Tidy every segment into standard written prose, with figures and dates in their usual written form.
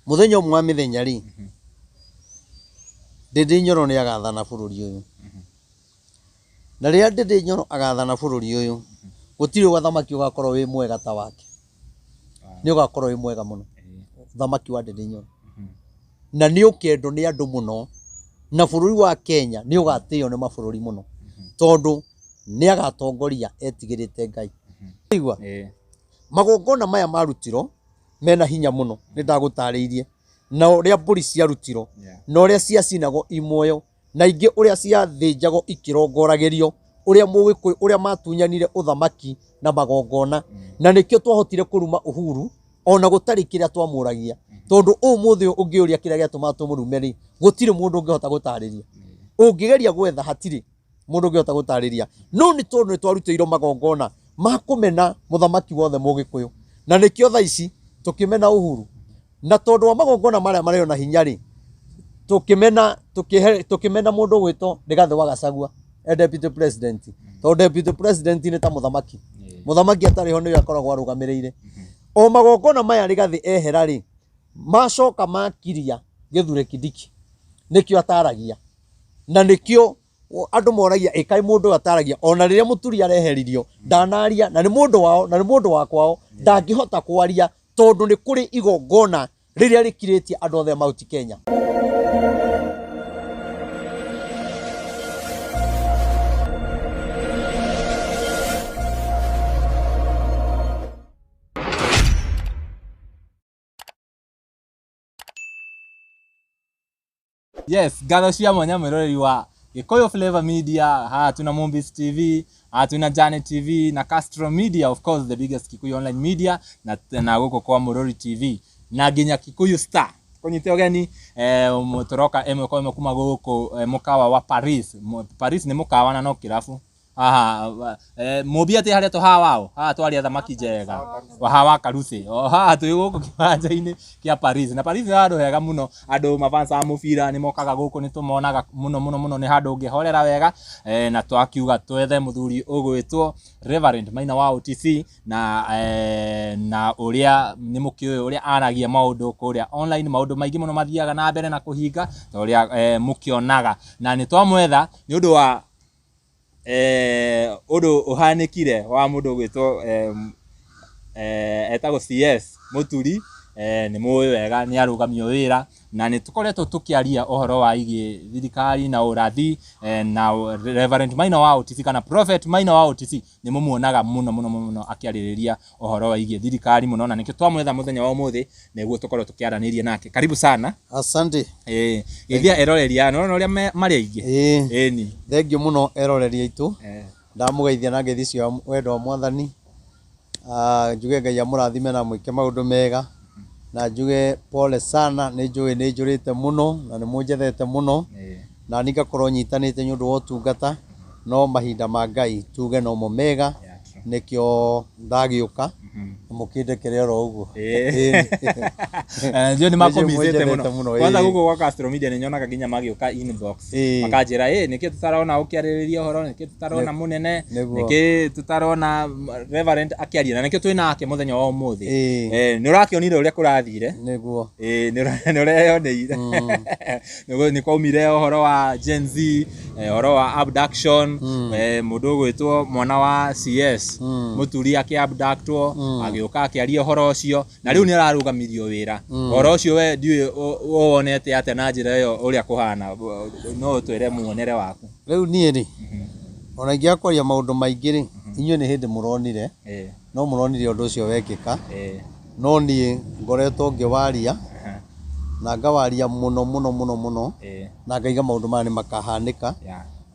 muthenya umwe mithenya ri Ndindi Nyoro ni agathana bururi uyu na ria Ndindi Nyoro agathana bururi uyu gutiri wathamaki ugakorwo wi mwega ta wake ni ugakorwo wi mwega muno thamaki wa Ndindi Nyoro na ni ukendo ni andu muno na bururi wa Kenya ni ugatio ni mabururi muno tondu ni agatongoria etigirite Ngai igwa magongona maya marutiro mena hinya muno ni ndagutariirie na uria mburi ciarutiro na uria ciacinagwo imoyo na ingi uria ciathinjagwo ikirongoragirio uria mugikuyu uria matunyanire uthamaki na magongona na nikio twahotire kuruma uhuru ona gutari kiria twamuragia tondu umuthi ungiuria kiria giatuma tumurume ri gutire mundu ungihota gutariria ungigeria gwetha hatiri mundu ungihota gutariria no ni tondu twarutiro magongona makumena muthamaki wothe mugikuyu na nikio tha ici tukimena uhuru na tondu wa magongona maria mareo na hinya ri tukimena mundu gwito Rigathi wa Gachagua deputy president tondu deputy president ni ta muthamaki muthamaki atari ho ni akoragwo arugamiriire o magongona maya Rigathi ehera ri macoka makiria Githure Kindiki nikio ataragia na nikio andu moragia ikai mundu ataragia ona riria Muturi areheririo ndanaria na ni mundu wao na ni mundu wakwao ndangihota kwaria tondu ni kuri igongona riria rikiritie andu othe Mount Kenya. Yes, gatho cia mwanya mwiroreri wa Gikuyu Flavor Media, tuna Movies TV, tuna Jane TV na Castro Media, of course the biggest Kikuyu online media na guko kwa Murori TV na ginya Kikuyu Star. Konyite ogeni mutoroka kwa kuma guko mukawa wa Paris. Paris ni mukawa na no kirafu. Mobia te haria to hawao twari thamaki njega wa hawa karusi twi guku kiwanja-ini kia Paris na Paris ni handu hega muno andu mafans a mubira ni mokaga guku ni tumonaga muno ni handu ngihorera wega na twakiuga twethe muthuri ugwitwo Reverend Maina wa OTC na uria ni mukiu uria aragia maundu kuria online maundu maingi muno mathiaga na mbere na kuhinga ta uria mukionaga na ni twamwetha ni undu wa udu uhanikire wa mundu gwitwo etago CS Muturi ni muwe wega ni arugamio wira na ni tukoretwo tukiaria ohoro wa igi thirikari na urathi na Reverend Maina wa OTC kana Prophet Maina wa OTC ni mumuonaga muno akiaririria ohoro wa igi thirikari muno na nikio twamwetha muthenya wa umuthi neguo tukorwo tukiaraniria nake. Karibu sana. Asante. Ithia eroreria no uria mari aingi ni thengio muno eroreria itu ndamugeithia na ngethi cio wendo wa Mwathani njuge Ngai amurathime na mwike maundu mega na njuge pole sana ni njurite muno na ni munjethete muno na ningakorwo nyitanite nyundu wa utungata no mahinda ma Ngai tuge no mo mega nikio ndagiuka mukinde kirero uguo ndio ni makomizete muno kwanza guko kwa Castro Media ni nyonaga ginya magiuka inbox makajira nikio tutarona ukiaririria horo nikio tutarona munene nikio tutarona Reverend akiaria na nikio twina nake muthenya wa umuthi ni urakionire uria kurathire niguo ni ureyoneire niguo ni kwaumire horo wa Gen Z horo wa abduction mundu gwitwo mwana wa CS Muturi akiabductwo agiuka akiaria horo ucio na riu ni ararugamirio wira horo ucio we ndiwe wonete ate na njira iyo uria kuhana no twire muonere waku riu nie ri ona ngiakwaria maundu maingi ri inyuĩ ni hindi muronire no muronire undu ucio wekika no nie ngoretwo ngiwaria na ngawaria muno na ngaiga maundu maya ni makahanika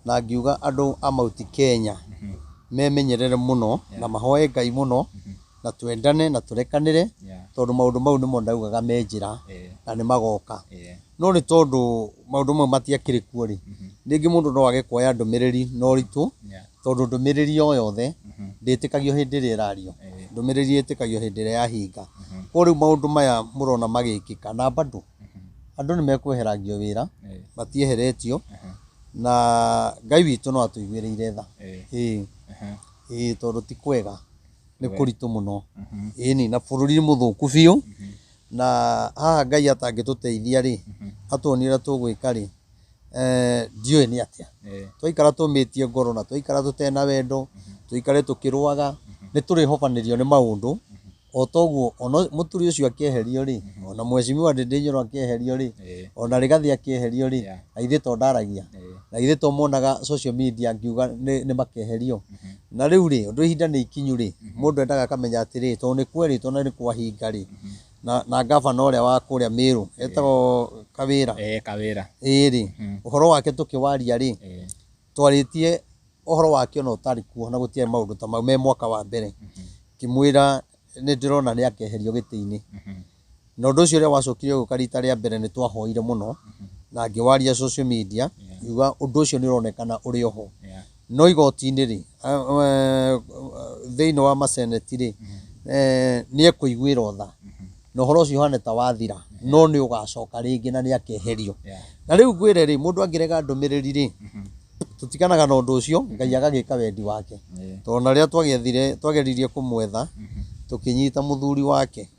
na ngiuga andu a Mount Kenya memenyerere muno na mahoe Ngai muno na twendane na turekanire tondu maundu mau nimo ndaugaga menjira na ni magoka no ni tondu maundu mau matiakire kuo ri ningi mundu no age kuoya ndumiriri no ritu tondu ndumiriri o yothe nditikagio hindi ri irario ndumiriri itikagio hindi ri yahinga kuri maundu maya murona magikika na bado andu ni mekweheragio wira matieheretio na Ngai witu no atuigwiriire tha tondu ti kwega ni kuritu muno ni na bururi muthuku biu na haha Ngai atangĩtũteithia rĩ atuonire tũgwĩka rĩ ndiũĩ nĩ atĩa twaikara tũmĩtie ngoro na twaikara tũtena wendo tũikare tũkĩrũaga nĩ tũrĩhobanĩrio nĩ maũndũ o toguo ona mũturi ũcio akĩeherio rĩ ona mheshimiwa Ndindi Nyoro akĩeherio rĩ ona Rigathi akĩeherio rĩ na ithe to ndaragia na ithe to monaga social media akiuga nĩ makeherio na rĩu rĩ ũndũ ihinda nĩ ikinyu rĩ mũndũ endaga akamenya atĩrĩ to nĩ kwerĩtwo na nĩ kwahinga rĩ na gavana ũrĩa wa kũrĩa Mĩrũ etagwo Kawĩra rĩ ũhoro wake tũkĩwaria rĩ twarĩtie ũhoro wake ona ũtarĩ kuo na gũtiarĩ maũndũ ta mau me mwaka wa mbere kimwĩra nĩ ndĩrona nĩ akeherio gĩtĩ-inĩ na ũndũ ũcio ũrĩa wacokire gũka rita rĩa mbere nĩ twahoire mũno na ngĩwaria social media yuga ũndũ ũcio nĩ ũronekana ũrĩ oho no igoti-inĩ rĩ thĩinĩ wa maseneti rĩ nĩ ekũiguĩrwo tha na ũhoro ũcio ũhana ta wathira no nĩ ũgacoka rĩngĩ na nĩ akeherio na rĩu ngwĩre rĩ mũndũ angĩrega ndũmĩrĩri rĩ tũtikanaga na ũndũ ũcio Ngai agagĩka wendi wake tondũ na rĩrĩa twageririe kũmwetha tũkĩnyita mũthuri wake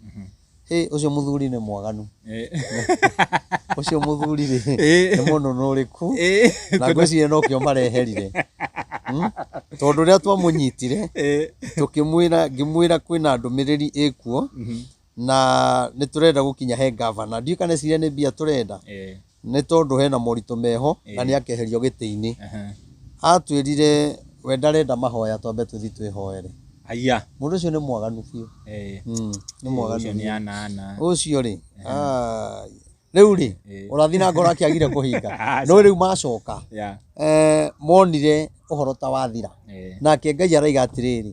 ũcio mũthuri nĩ mwaganu ũcio mũthuri rĩ nĩ mũnũnũrĩku na ngwĩciria no kĩo mareherire tondũ rĩrĩa twamũnyitire ngĩmwĩra kwĩna ndũmĩrĩri ĩkuo na nĩ tũrenda gũkinya he gavana ndiũĩ kana ciria nĩ mbia tũrenda nĩ tondũ hena moritũ meho na nĩ akeherio gĩtĩ-inĩ atwĩrire we ndarenda mahoya twambe tũthi twĩhoere mũndũ ũcio nĩ mwaganu biũ nĩ mwaganu ũcio rĩ rĩu rĩ ũrathi na ngoro akĩagire kũhinga no rĩu macoka monire ũhoro ta wathira nake Ngai araiga atĩrĩrĩ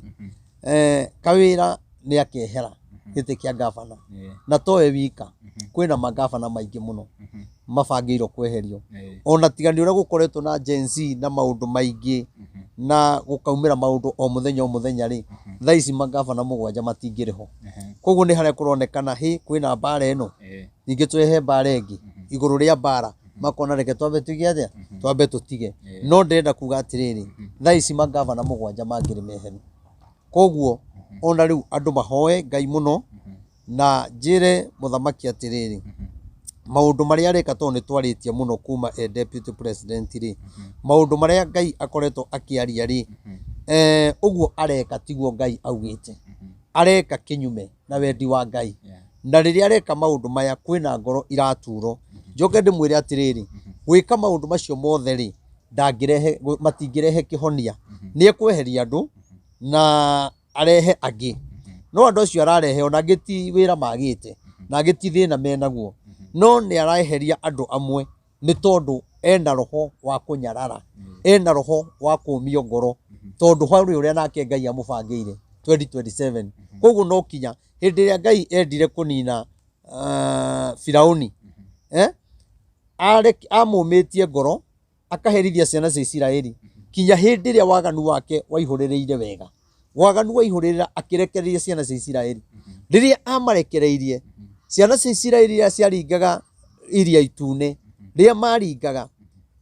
Kawĩra nĩ akehera gĩtĩ kĩa gavana na towe wika kwĩna magavana maingĩ mũno mabangĩirwo kweherio ona tigani ũrĩa gũkoretwo na Gen Z na maũndũ maingĩ na gũkaumĩra maũndũ o mũthenya rĩ thaa ici magavana 7 matingĩrĩho koguo nĩ harĩa kũronekana kwĩna mbara ĩno ningĩ twehe mbara ĩngĩ igũrũ rĩa mbara makona reke twambe tuige atĩa twambe tũtige no ndĩrenda kuga atĩrĩrĩ thaa ici magavana 7 mangĩrĩ meheru koguo ona rĩu andũ mahoe Ngai mũno na njĩre mũthamaki atĩrĩrĩ maũndũ marĩa areka tondũ nĩ twarĩtie mũno kuma deputy president rĩ maũndũ marĩa Ngai akoretwo akĩaria rĩ ũguo areka tiguo Ngai augĩte areka kinyume na wendi wa Ngai na rĩrĩa areka maũndũ maya kwĩna ngoro iraturwo njoke ndĩmwĩre atĩrĩrĩ gwĩka maũndũ macio mothe rĩ matingĩrehe kĩhonia nĩ ekweheria andũ na arehe angĩ no andũ acio ararehe ona gĩti wĩra magĩte na gĩti thĩna menaguo no nĩ araeheria andũ amwe nĩ tondũ ena roho wa kũnyarara ena roho wa kũmio ngoro tondũ harĩ ũrĩa nake Ngai amũbangĩire 2027 koguo no kinya hĩndĩ ĩrĩa Ngai endire kũnina Firaũni amũmĩtie ngoro akaherithia ciana cia Isiraeli kinya hĩndĩ ĩrĩa waganu wake waihũrĩrĩire wega waganu waihũrĩrĩra akĩrekereria ciana cia Isiraeli rĩrĩa amarekereirie ciana cia Isiraeli iria ciaringaga iria itune rĩrĩa maringaga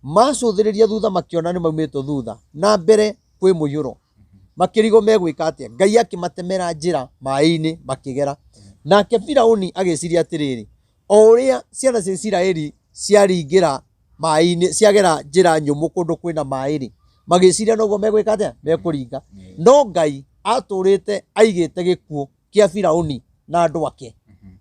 macũthĩrĩria thutha makĩona nĩ maumĩtwo thutha na mbere kwĩ mũiyũro makĩrigo megwĩka atĩa Ngai akĩmatemera njĩra maĩ-inĩ makĩgera nake Firaũni agĩciria atĩrĩrĩ o ũrĩa ciana cia Isiraeli ciaringĩra maĩ-inĩ ciagera njĩra nyũmũ kũndũ kwĩna maĩ rĩ magĩciria noguo megwĩka atĩa mekũringa no Ngai atũrĩte aigĩte gĩkuũ kĩa Firaũni na andũ ake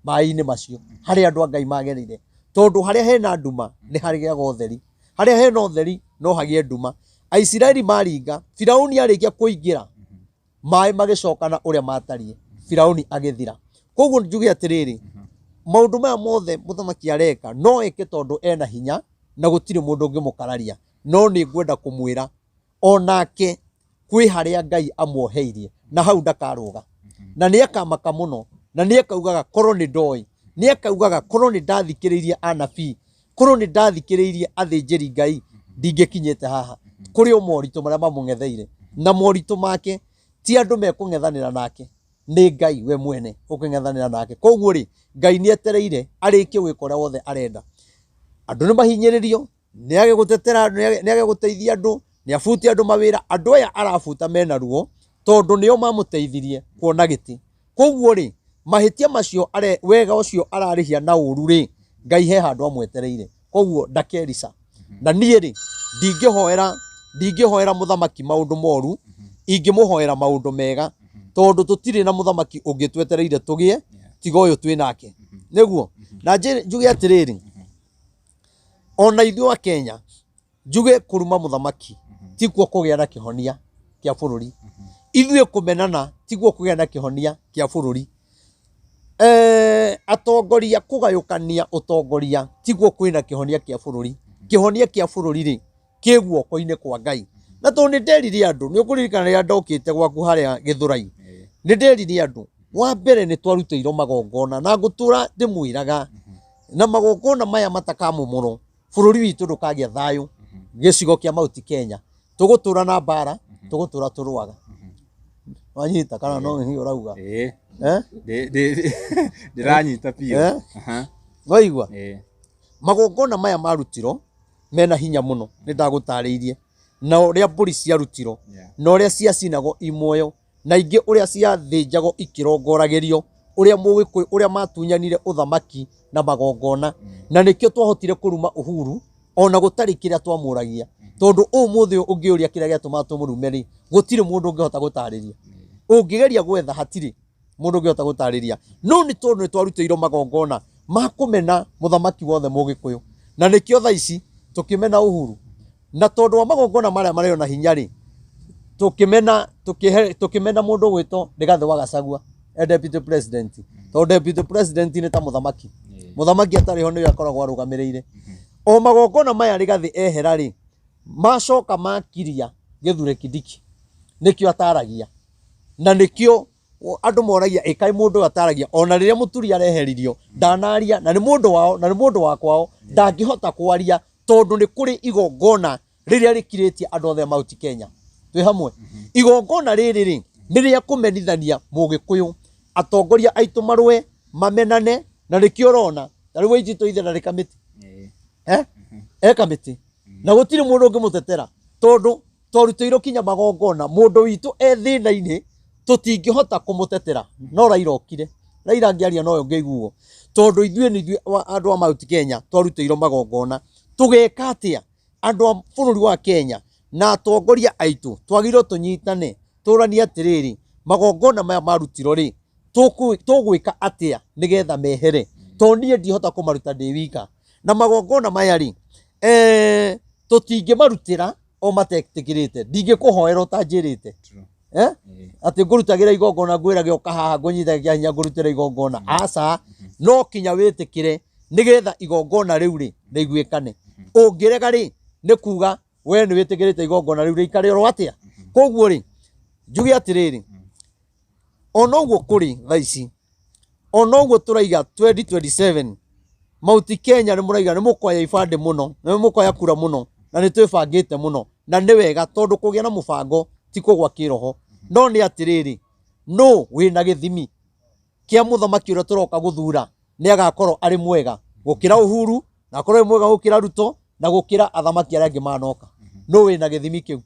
maĩ-inĩ macio harĩa andũ a Ngai magereire tondũ harĩa hena nduma nĩ harĩgĩaga ũtheri harĩa hena ũtheri no hagĩe nduma Aisiraeli maringa Firaũni arĩkia kũingĩra maĩ magĩcokana ũrĩa matariĩ Firaũni agĩthira koguo njuge atĩrĩrĩ maũndũ maya mothe mũthamaki areka no eke tondũ ena hinya na gũtirĩ mũndũ ũngĩmũkararia no nĩ ngwenda kũmwĩra onake kwĩ harĩa Ngai amuoheirie na hau ndakarũga na nĩ akamaka mũno na nĩ akaugaga korwo nĩ ndoĩ nĩ akaugaga korwo nĩ ndathikĩrĩirie anabii korwo nĩ ndathikĩrĩirie athĩnjĩri Ngai ndingĩkinyĩte haha kũrĩ o moritũ marĩa mamũng'etheire na moritũ make ti andũ mekũng'ethanĩra nake nĩ Ngai we mwene ũkũng'ethanĩra nake koguo rĩ Ngai nĩ etereire arĩkie gwĩka ũrĩa wothe arenda andũ nĩ mahinyĩrĩrio nĩ age gũtetera nĩ age gũteithia andũ nĩ abuti andũ mawĩra andũ aya arabuta mena ruo tondũ nĩo mamũteithirie kuona gĩtĩ koguo rĩ mahitia macio wega ucio ararihia na uru ri Ngai he handu amwetereire koguo ndakerica na nie ri ndingĩhoera muthamaki maundu moru ingĩmuhoera maundu mega tondu tutire na muthamaki ungĩtwetereire tugie tiga uyu twinake niguo na njuge atiriri ona ithuĩ wa Kenya njuge kuruma muthamaki tikuo kugia na kihonia kia bururi ithuĩ kumenana tiguo kugia na kihonia kia bururi atongoria kugayukania utongoria tiguo kwina kihonia kia bururi ri kiguo koine kwa Ngai na to ni nderire andu ni ukuririkana ria ndokite gwaku haria Githurai ni nderire andu wa mbere ni twaruteirwo magongona na ngutura ndimwiraga na magongona maya matakamumuno bururi witu ndukagia thayu gicigo kia Mount Kenya tugutura na bara tugutura turuaga wanyita kana no hi urauga ndiranyita pio waigua magongona maya marutiro mena hinya muno ni ndagutariirie na uria mburi ciarutiro na uria ciacinago imoyo na ingi uria ciathinjago ikirongoragirio uria mugikuyu uria matunyanire uthamaki na magongona na nikio twahotire kuruma uhuru ona gutari kiria twamuragia tondu umuthi ungiuria kiria giatuma tumurumeri gutire mundu ungihota gutariria ungigeria gwetha hatiri mundu ungihota gutariria no ni tondu twaruteirwo magongona makumena muthamaki wothe mugikuyu na nikio tha ici tukimena uhuru na tondu wa magongona maria mareo na hinya ri tukimena mundu gwito Rigathi wa Gachagua deputy president tondu deputy president ni ta muthamaki muthamaki atari ho ni akoragwo arugamirire o magongona maya Rigathi ehera ri macoka makiria Githure Kindiki nikio ataragia na nikio andu moragia ikai mundu ataragia ona riria Muturi areheririo ndanaria na ni mundu wao na ni mundu wakwao ndangihota kwaria tondu ni kuri igongona riria rikiritie andu othe Mount Kenya twi hamwe igongona riri ri riria kumenithania mugikuyu atongoria aitu marwe mamenane na nikio rona tari wejito ithe na rikamiti kamiti na gutire mundu ungimutetera tondu twaruteirwo kinya magongona mundu witu thina-ini tutingihota kumutetera no Raila okire Raila angiaria no ngeiguo tondu ithuĩ andu a Mount Kenya twaruteirwo magongona tugeka atia andu a bururi wa Kenya na atongoria aitu twagirwo tunyitane turania atiriri magongona maya marutiro ri tugwika atia nigetha mehere tonie ndihota kumaruta ndi wika na magongona maya ri tutingimarutira o matetikirite ndingikuhoera utanjirite ati ngurutagira igongona ngwirage ukahaha ngunyithagia hinya ngurutira igongona aca no kinya witikire nigetha igongona riu ri riguikane ungirega ri ni kuga we ni witikirite igongona riu rikare ro atia koguo ri njugi atiriri ona uguo kuri thaici ona uguo turaiga 2027 Mount Kenya ni muraiga ni mukoya ibande muno ni mukoya kura muno na ni twibangite muno na ni wega tondu kugia na mubango ti kugwa kiroho no ni atiriri no wina githimi kia muthamaki uria turoka guthura ni agakorwo ari mwega gukira Uhuru na akorwo mwega gukira Ruto na gukira athamaki aria angi manoka no wina githimi kiu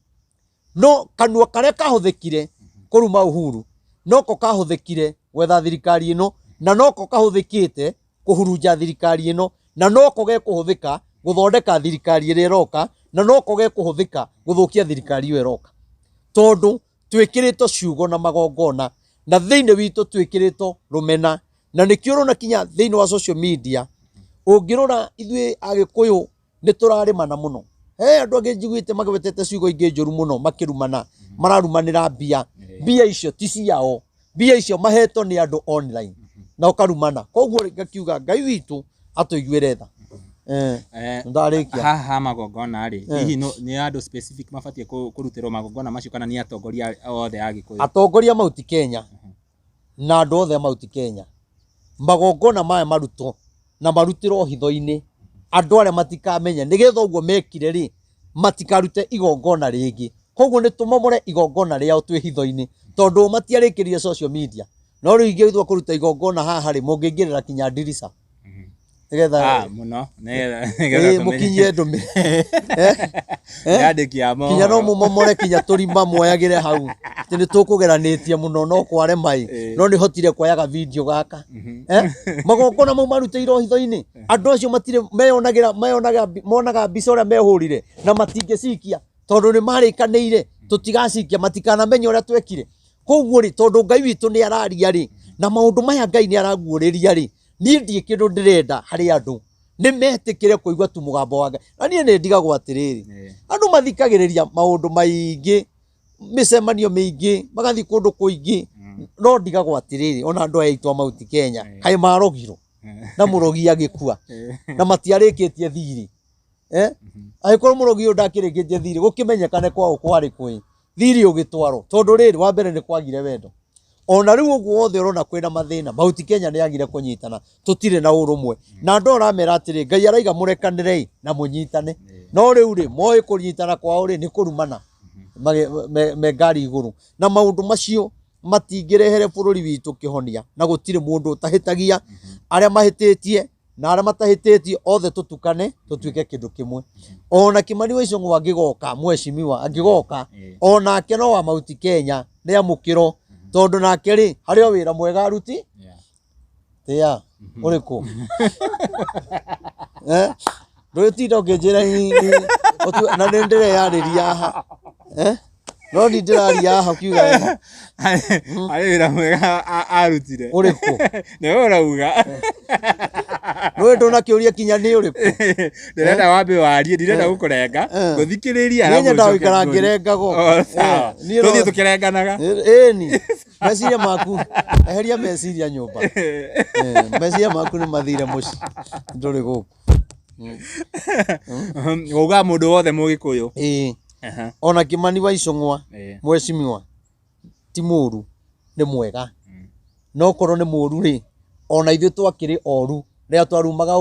no kanua karia kahuthikire kuruma Uhuru noko kahuthikire wetha thirikari ino na noko kahuthikite kuhurunja thirikari ino na noko gekuhuthika guthondeka thirikari iria iroka na noko gekuhuthika guthukia thirikari iyo iroka tondu twikirito ciugo na magongona na thiini witu twikirito rumena na nikio rona kinya thiini wa social media ungirora ithui agikuyu ni turarimana muno andu angi njiguite magwetete ciugo ingi njuru muno makirumana mararumanira mbia icio ti ciao mbia icio maheto ni andu online na ukarumana koguo ngakiuga Ngai witu atuiguire tha ndarikia haha magongona ri hihi ni andu specific mabatie kurutirwo magongona macio kana ni atongoria othe agikuyu atongoria Mount Kenya na andu othe Mount Kenya magongona maya maruto na marutirwo hitho-ini andu aria matikamenya nigetha uguo mekire ri matikarute igongona ringi koguo ni tumamore igongona riao twi hitho-ini tondu matiarikirie social media no riu ingithwa kuruta igongona haha ri mungingirira kinya ndirica nigetha muno mukinyie ndumi yandiki amo kinya no mumomore kinya turima moyagire hau ti ni tukugeranitie muno no kware mai no ni hotire kwayaga video gaka magokona mau marutĩirwo hitho-inĩ andũ acio matire monaga mbica ũrĩa mehũrire na matingĩcikia tondũ nĩ marĩkanĩire tũtigacikia matikanamenya ũrĩa twekire koguo rĩ tondũ Ngai witũ nĩ araria rĩ na maũndũ maya Ngai nĩ araguũrĩria rĩ niĩ ndirĩ kĩndũ ndĩrenda harĩ andũ nĩ metĩkĩre kũigua tu mũgambo wa Ngai na niĩ nĩ ndigagwo atĩrĩrĩ andũ mathikagĩrĩria maũndũ maingĩ mĩcemanio mĩingĩ magathiĩ kũndũ kũingĩ no ndigagwo atĩrĩrĩ ona andũ aya aitũ a Mount Kenya kaĩ marogirwo na mũrogi agĩkua na matiarĩkĩtie thirĩ agĩkorwo mũrogi ũyũ ndakĩrĩkĩtie thirĩ gũkĩmenyekane kwao kwarĩ kwĩ thirĩ ũgĩtwarwo tondũ rĩrĩ wa mbere nĩ kwagire wendo ona rĩu ũguo wothe ũrona kwĩna mathĩna Mount Kenya nĩ yagire kũnyitana tũtirĩ na ũrũmwe na andũ aramera atĩrĩ Ngai araiga mũrekanĩre na mũnyitane no rĩu rĩ moĩ kũnyitana kwao rĩ nĩ kũrumana me ngari igũrũ na maũndũ macio matingĩrehere bũrũri witũ kĩhonia na gũtirĩ mũndũ ũtahĩtagia arĩa mahĩtĩtie na arĩa matahĩtĩtie othe tũtukane tũtuĩke kĩndũ kĩmwe ona Kimani wa Icũng'wa angĩgoka mheshimiwa angĩgoka onake no wa Mount Kenya nĩ amũkĩro tondũ nake rĩ harĩ o wĩra mwega aruti tĩa ũrĩkũ ndũgĩtinda ũkĩnjĩra na nĩ ndĩreyarĩria haha no ni ndĩraria haha ũkiuga harĩ wĩra mwega arutire ũrĩkũ nĩwe ũrauga nĩwe ndũnakĩũria kinya nĩ ũrĩkũ ndĩrenda wambe warie ndirenda gũkũrenga ngũthikĩrĩria niĩ nyenda gũikara ngĩrengagwo tũthiĩ tũkĩrenganaga ĩni meciria maku eheria meciria nyũmba meciria maku nĩ mathire mũciĩ ndũrĩ gũkũ uga mũndũ wothe mũgĩkũyũ ona Kimani wa Icũng'wa mheshimiwa ti mũru nĩ mwega no korwo nĩ mũru rĩ ona ithuĩ twakĩrĩ oru rĩrĩa twarumaga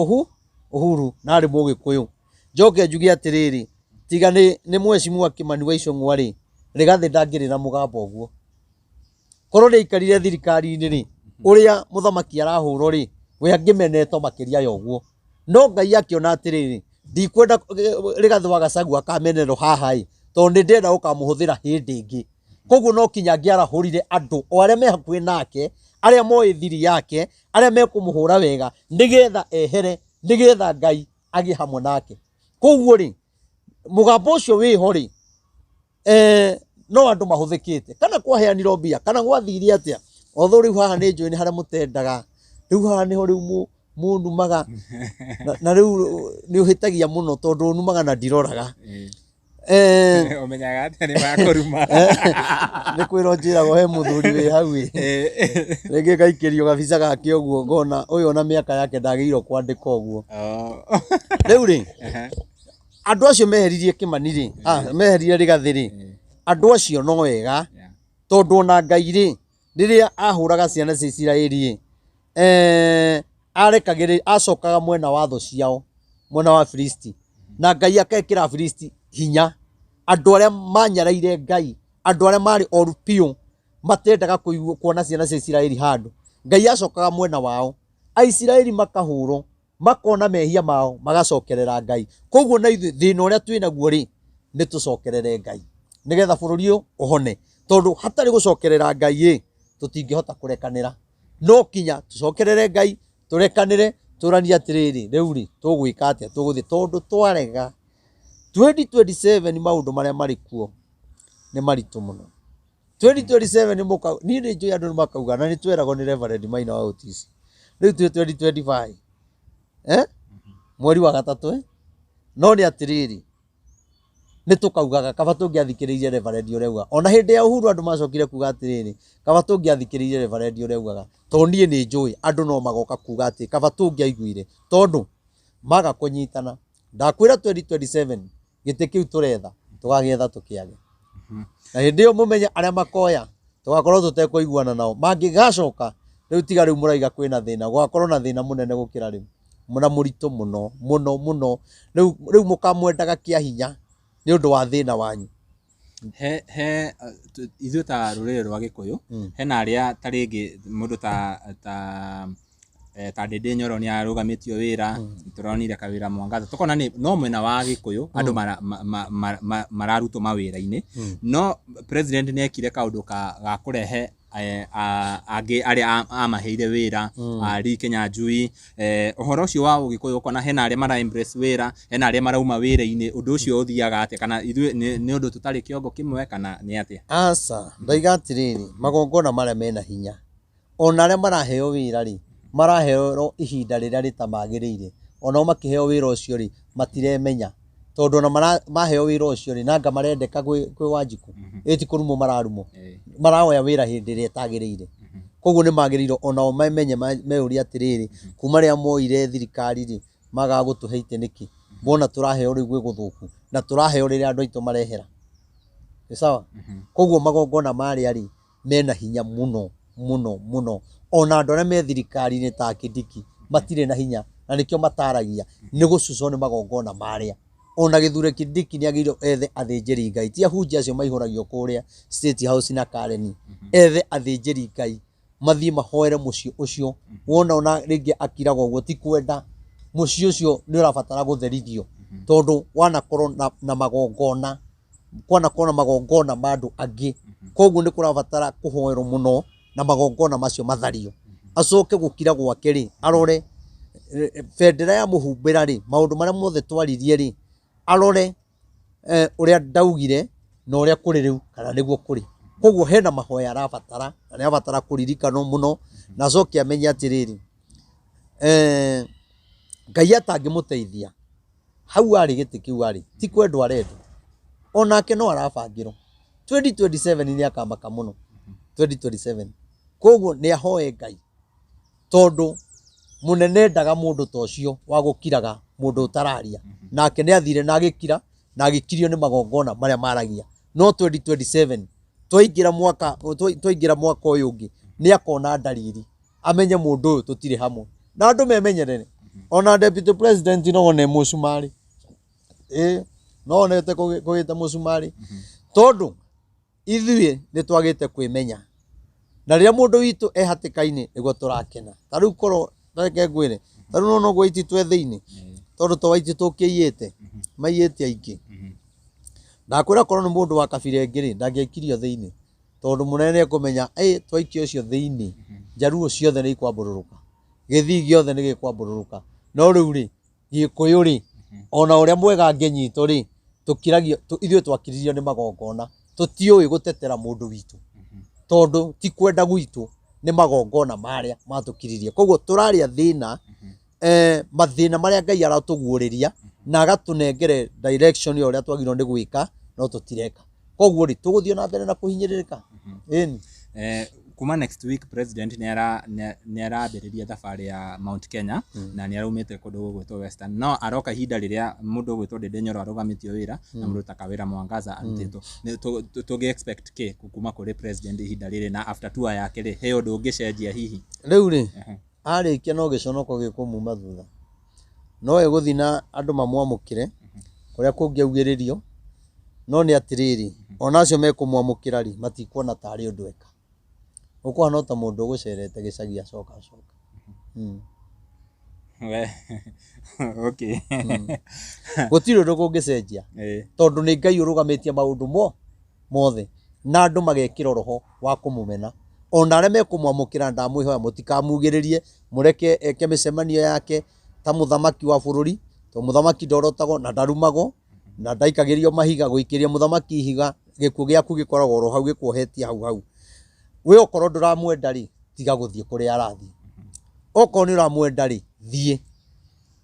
Uhuru na arĩ mũgĩkũyũ njoke njuge atĩrĩrĩ tiga nĩ mheshimiwa Kimani wa Icũng'wa rĩ Rigathĩ ndangĩrĩ na mũgambo ũguo korwo nĩ aikarire thirikari-inĩ rĩ ũrĩa mũthamaki arahũrwo rĩ we angĩmenetwo makĩria ya ũguo no Ngai akĩona atĩrĩrĩ ndikwenda Rigathĩ wa Gachagua akamenerwo haha ĩ tondũ nĩ ndĩrenda gũkamũhũthĩra hĩndĩ ĩngĩ koguo no kinya angĩarahũrire andũ o arĩa me hakuhĩ nake arĩa moĩ thiri yake arĩa mekũmũhũra wega nĩgetha ehere nĩgetha Ngai agĩe hamwe nake koguo rĩ mũgambo ũcio wĩho rĩ no andũ mahũthĩkĩte kana kwaheanirwo mbia kana gwathire atĩa otho rĩu haha nĩ njũĩ nĩ harĩa mũtendaga rĩu haha nĩho rĩu mũnumaga na rĩu nĩ ũhĩtagia mũno tondũ ũnumaga na ndiroraga ũmenyaga atĩa nĩ makũruma nĩ kwĩrwo njĩragwo he mũthuri wĩ hau rĩngĩ ngaikĩrio gabica gake ũguo ngona ũyũ ona mĩaka yake ndagĩrĩirwo kwandĩka ũguo rĩu rĩ andũ acio meheririe Kimani rĩ meheririe Rigathĩ rĩ andũ acio no wega tondũ ona Ngai rĩ rĩrĩa ahũraga ciana cia Isiraeli arekagĩrĩria acokaga mwena wa thũ ciao mwena wa Filisti na Ngai akekĩra Filisti hinya andũ arĩa manyaraire Ngai andũ arĩa marĩ oru piũ matendaga kuona ciana cia Isiraeli handũ Ngai acokaga mwena wao Aisiraeli makahũrwo makona mehia mao magacokerera Ngai koguo na ithuĩ thĩna ũrĩa twĩnaguo rĩ nĩ tũcokerere Ngai nĩgetha bũrũri ũyũ ũhone tondũ hatarĩ gũcokerera Ngai ĩ tũtingĩhota kũrekanĩra no kinya tũcokerere Ngai tũrekanĩre tũranie atĩrĩrĩ rĩu rĩ tũgwĩka atĩa tũgũthiĩ tondũ twarega 2027 maũndũ marĩa marĩ kuo nĩ maritũ mũno 2027 niĩ nĩ njũĩ andũ nĩ makauga na nĩ tweragwo nĩ Reverend Maina wa Otis rĩu 2025 mweri wa gatatũ no nĩ atĩrĩrĩ nĩ tũkaugaga kaba tũngĩathikĩrĩirie Reverend ũrĩa auga ona hĩndĩ ya Uhuru andũ macokire kuga atĩrĩrĩ kaba tũngĩathikĩrĩirie Reverend ũrĩa augaga tondũ niĩ nĩ njũĩ andũ no magoka kuga atĩ kaba tũngĩaiguire tondũ maga kũnyitana ndakwĩra 2027 gĩtĩ kĩu tũretha tũgagĩetha tũkĩage na hĩndĩ ĩyo mũmenye arĩa makoya tũgakorwo tũtekũiguana nao mangĩgacoka rĩu tiga rĩu mũraiga kwĩna thĩna gwakorwo na thĩna mũnene gũkĩra rĩu mũna mũritũ mũno mũno mũno rĩu mũkamwendaga kĩa hinya nĩ ũndũ wa thĩna wanyu ithuĩ ta rũrĩrĩ rwa Gĩkũyũ hena arĩa ta rĩngĩ mũndũ ta ta Ndindi Nyoro ni arugamitio wira turonire kawira Mwangaza tukona ni no mwena wa Gikuyu andu mararutwo mawira-ini no president ni ekire kaundu ga kurehe age aria amaheire wira ari Kenya Njui uhoro ucio wa Gikuyu ukona hena aria mara embrace wira hena aria marauma wira-ini undu ucio uthiaga atia kana ithu ni undu tutari kiongo kimwe kana ni atia asa ndaiga atiriri magongona maria mena hinya ona aria maraheo wira ri maraheo ihinda riria ritamagirire ona makiheo wira ucio ri matiremenya tondu ona maheo wira ucio ri nanga marendeka gwi Wanjiku eti kurumo mararumo maraoya wira hindi iria itagirire koguo ni magiriro ona mamenye meuria atiriri kuma ria moire thirikari ri magagutuheite niki bona turaheo rigwe guthuku na turaheo riria andu aitu marehera ni sawa koguo magongona maria ri mena hinya muno ona andu aria me thirikari ni ta Kindiki matire na hinya na nikio mataragia ni gucucwo ni magongona maria ona Githure Kindiki ni agiro ethe athinjiri Ngai tia hunjia acio maihuragio kuria State House na Kareni ethe athinjiri Ngai mathie mahoere mucio ucio wona ringi akirago uguo ti kwenda mucio ucio ni urabatara gutherithio tondu wanakorwo na magongona kwana magongona mandu angi koguo ni kurabatara kuhoerwo muno na magongona macio mathario acoke gukira gwake ri arore bendera ya muhumbira ri maundu maria mothe twaririe ri arore uria ndaugire na uria kuri riu kana niguo kuri koguo hena mahoya arabatara na arabatara kuririkano muno na acoke amenye atiriri Ngai atangimuteithia hau ari giti kiu ari ti kwendo arenda onake no arabangirwo 2027 ni akamaka muno 2027 koguo ni ahoe Ngai tondu munene ndaga mundu tocio wa gukiraga mundu utararia nake ni athire na agikira na agikirio ni magongona maria maragia no 2027 twaingira mwaka uyu ungi ni akona dalili amenye mundu uyu tutire hamwe na andu memenyerere ona deputy president no one musumari no onete kugita musumari tondu ithuĩ ni twagite kwimenya na riria mundu witu ehatikaini niguo turakena tariu korwo reke ngwire tariu no gwaiti twe thiini tondu twaiti tukiiyite maiyite aingi ndakwira korwo ni mundu wa kabira ingiri ndangiekirio thiini tondu munene ekumenya twaikio ucio thiini njaruo ciothe ni ikwambururuka Githii giothe ni gikwambururuka no riu ri Gikuyu ri ona uria mwega ngenyito ri tukiragio ithuĩ twakiririo ni magongona tutiui gutetera mundu witu tondu ti kwenda gwitu ni magongona maria matukiririe koguo turaria thina mathina maria Ngai aratuguuriria na agatunengere direction ya uria twagirwo ni gwika no tutireka koguo ri tuguthio na mbere na kuhinyiririka kuma next week president ni arambiriria thabari ya Mount Kenya na ni araumite kundu gwitwo Western no aroka hinda riria mundu gwitwo Ndindi Nyoro arugamitio wira na mundu ta Kawira Mwangaza antito tugi expect ke kuma kuri president hinda riri na after tour yake ri he undu ungicenjia hihi riu ri arikia no giconoko gikumuma thutha no eguthina andu mamwamukire kuria kungiaugiririo no ni atiriri ona acio mekumwamukira ri matikuona tari undu eka ukwa no ta mundu gucerete gicagi acoka okay gutiro ndo kungicenjia tondu ni Ngai urugamitie maundu mothe na andu magekira roho wa kumumena ona aria mekumwamukira ndamwihoya mutikamugiririe mureke eke micemanio yake ta muthamaki wa bururi to muthamaki ndorotago na ndarumago na ndaikagirio mahiga guikiria muthamaki higa gikuo giaku gikoragwo ro hau gikuohetia hau we okorwo nduramwenda ri tiga guthie kuri arathi okorwo ni uramwenda ri thie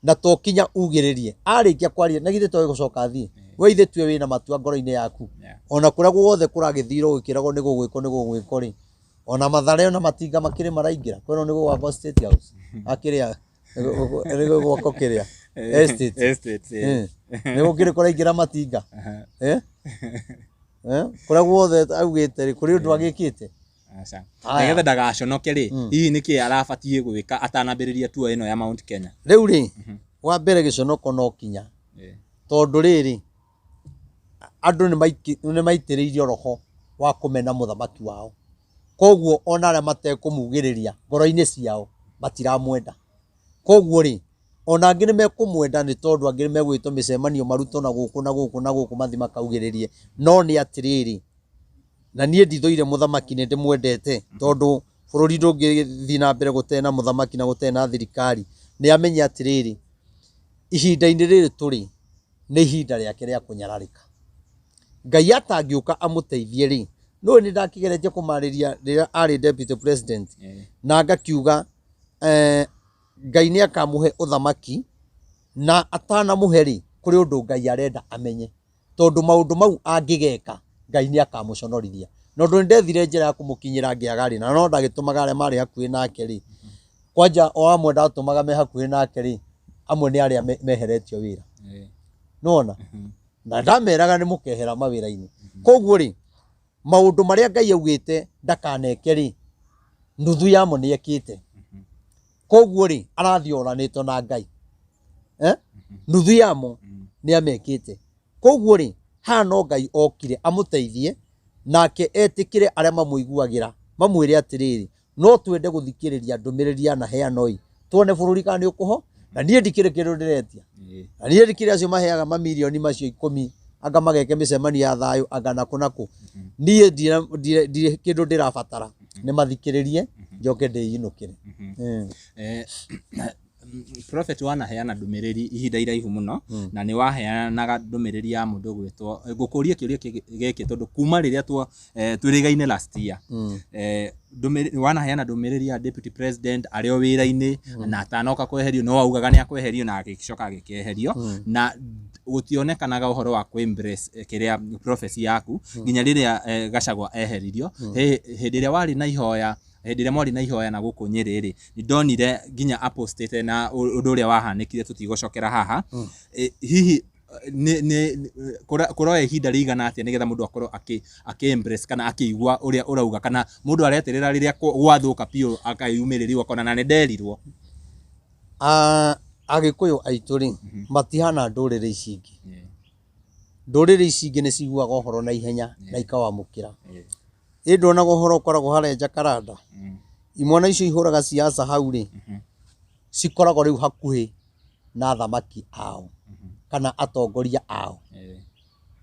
na tokinya ugiririe arikia kwaria na githe towe gucoka thie we ithe tue wina matua ngoro-ini yaku ona kuria guothe kuragithiro gukiragwo ni gugwiko ri ona Mathare ona Matinga makiri maraingira kweno ni gugwako State House akiria ni gugwako kiria estate ni gukiri kuraingira Matinga kuria guothe augite ri kuri undu agikite nigetha ndagaconoke ri hihi niki arabatie gwika atanambiriria tour ino ya Mount Kenya riu ri wa mbere giconoko no kinya tondu riri andu ni maitiriirio roho wa kumena muthamaki wao koguo ona aria matekumugiriria ngoro-ini ciao matiramwenda koguo ri ona angĩ nĩmekũmwenda nĩ tondũ angĩ nĩmegwĩtwo mĩcemanio marutwo na gũkũ mathi makaugĩrĩrie no nĩ atĩrĩrĩ na niĩ ndithũire mũthamaki nĩ ndĩmwendete tondũ bũrũri ndũngĩthiĩ na mbere gũtarĩ na mũthamaki na gũtarĩ na thirikari nĩ amenye atĩrĩrĩ ihinda-inĩ rĩrĩ tũrĩ nĩ ihinda rĩake rĩa kũnyararĩka Ngai atangĩũka amũteithie rĩ no nĩ ndakĩgeretie kũmarĩria rĩrĩa arĩ deputy president na ngakiuga Ngai nĩ akamũhe ũthamaki na atanamũhe rĩ kũrĩ ũndũ Ngai arenda amenye tondũ maũndũ mau angĩgeka Ngai nĩ akamũconorithia no ndũ ndethire njĩra ya kũmũkinyĩra ngĩaga rĩ na no ndagĩtũmaga arĩa marĩ hakuhĩ nake rĩ kwanja o amwe ndatũmaga me hakuhĩ nake rĩ amwe nĩ arĩa meheretio wĩra nona na ndameraga nĩ mũkehera mawĩra-inĩ koguo rĩ maũndũ marĩa Ngai augĩte ndakaneke rĩ nuthu yamo nĩ ekĩte koguo rĩ arathiĩ oranĩtwo na Ngai nuthu yamo nĩ amekĩte koguo rĩ haha no Ngai okire amũteithie nake etĩkĩre arĩa mamũiguagĩra mamwĩre atĩrĩrĩ no twende gũthikĩrĩria ndũmĩrĩri ya naheano ĩ tuone bũrũri kana nĩ ũkũho na niĩ ndikĩrĩ kĩndũ ndĩretia na niĩ ndikĩrĩ acio maheaga mamirioni macio 10 anga mageke mĩcemanio ya thayũ anga nakũ niĩ ndirĩ kĩndũ ndĩrabatara nĩ mathikĩrĩrie njoke ndĩinũkĩre Prophet wanaheana ndũmĩrĩri ihinda iraihu mũno na nĩ waheanaga ndũmĩrĩri ya mũndũ gwĩtwo ngũkũria kĩũria gĩkĩ tondũ kuma rĩrĩa twĩrĩgaine last year wanaheana ndũmĩrĩri ya deputy president arĩ o wĩra-inĩ na atanoka kweherio no augaga nĩ akweherio na agĩcoka agĩkeherio na gũtionekanaga ũhoro wa embrace kĩrĩa prophecy yaku nginya rĩrĩa Gachagua eheririo hĩndĩ ĩrĩa warĩ na ihoya hĩndĩ ĩrĩa mwarĩ na ihoya na gũkũ Nyĩrĩ rĩ nĩndonire nginya apostete na ũndũ ũrĩa wahanĩkire tũtigũcokera haha hihi kũroya ihinda rĩigana atĩa nĩgetha mũndũ akorwo akĩ-embrace kana akĩigua ũrĩa ũrauga kana mũndũ areterera rĩrĩa gwathũka biũ akayumĩrĩrio akona na nĩnderirwo Agĩkũyũ aitũ rĩ matihana ndũrĩrĩ ici ingĩ ndũrĩrĩ ici ingĩ nĩ ciguaga ũhoro na ihenya na ikawamũkĩra ndonaga ũhoro ũkoragwo harĩa Jakaranda imwana icio ihũraga siasa hau rĩ cikoragwo rĩu hakuhĩ na thamaki ao kana atongoria ao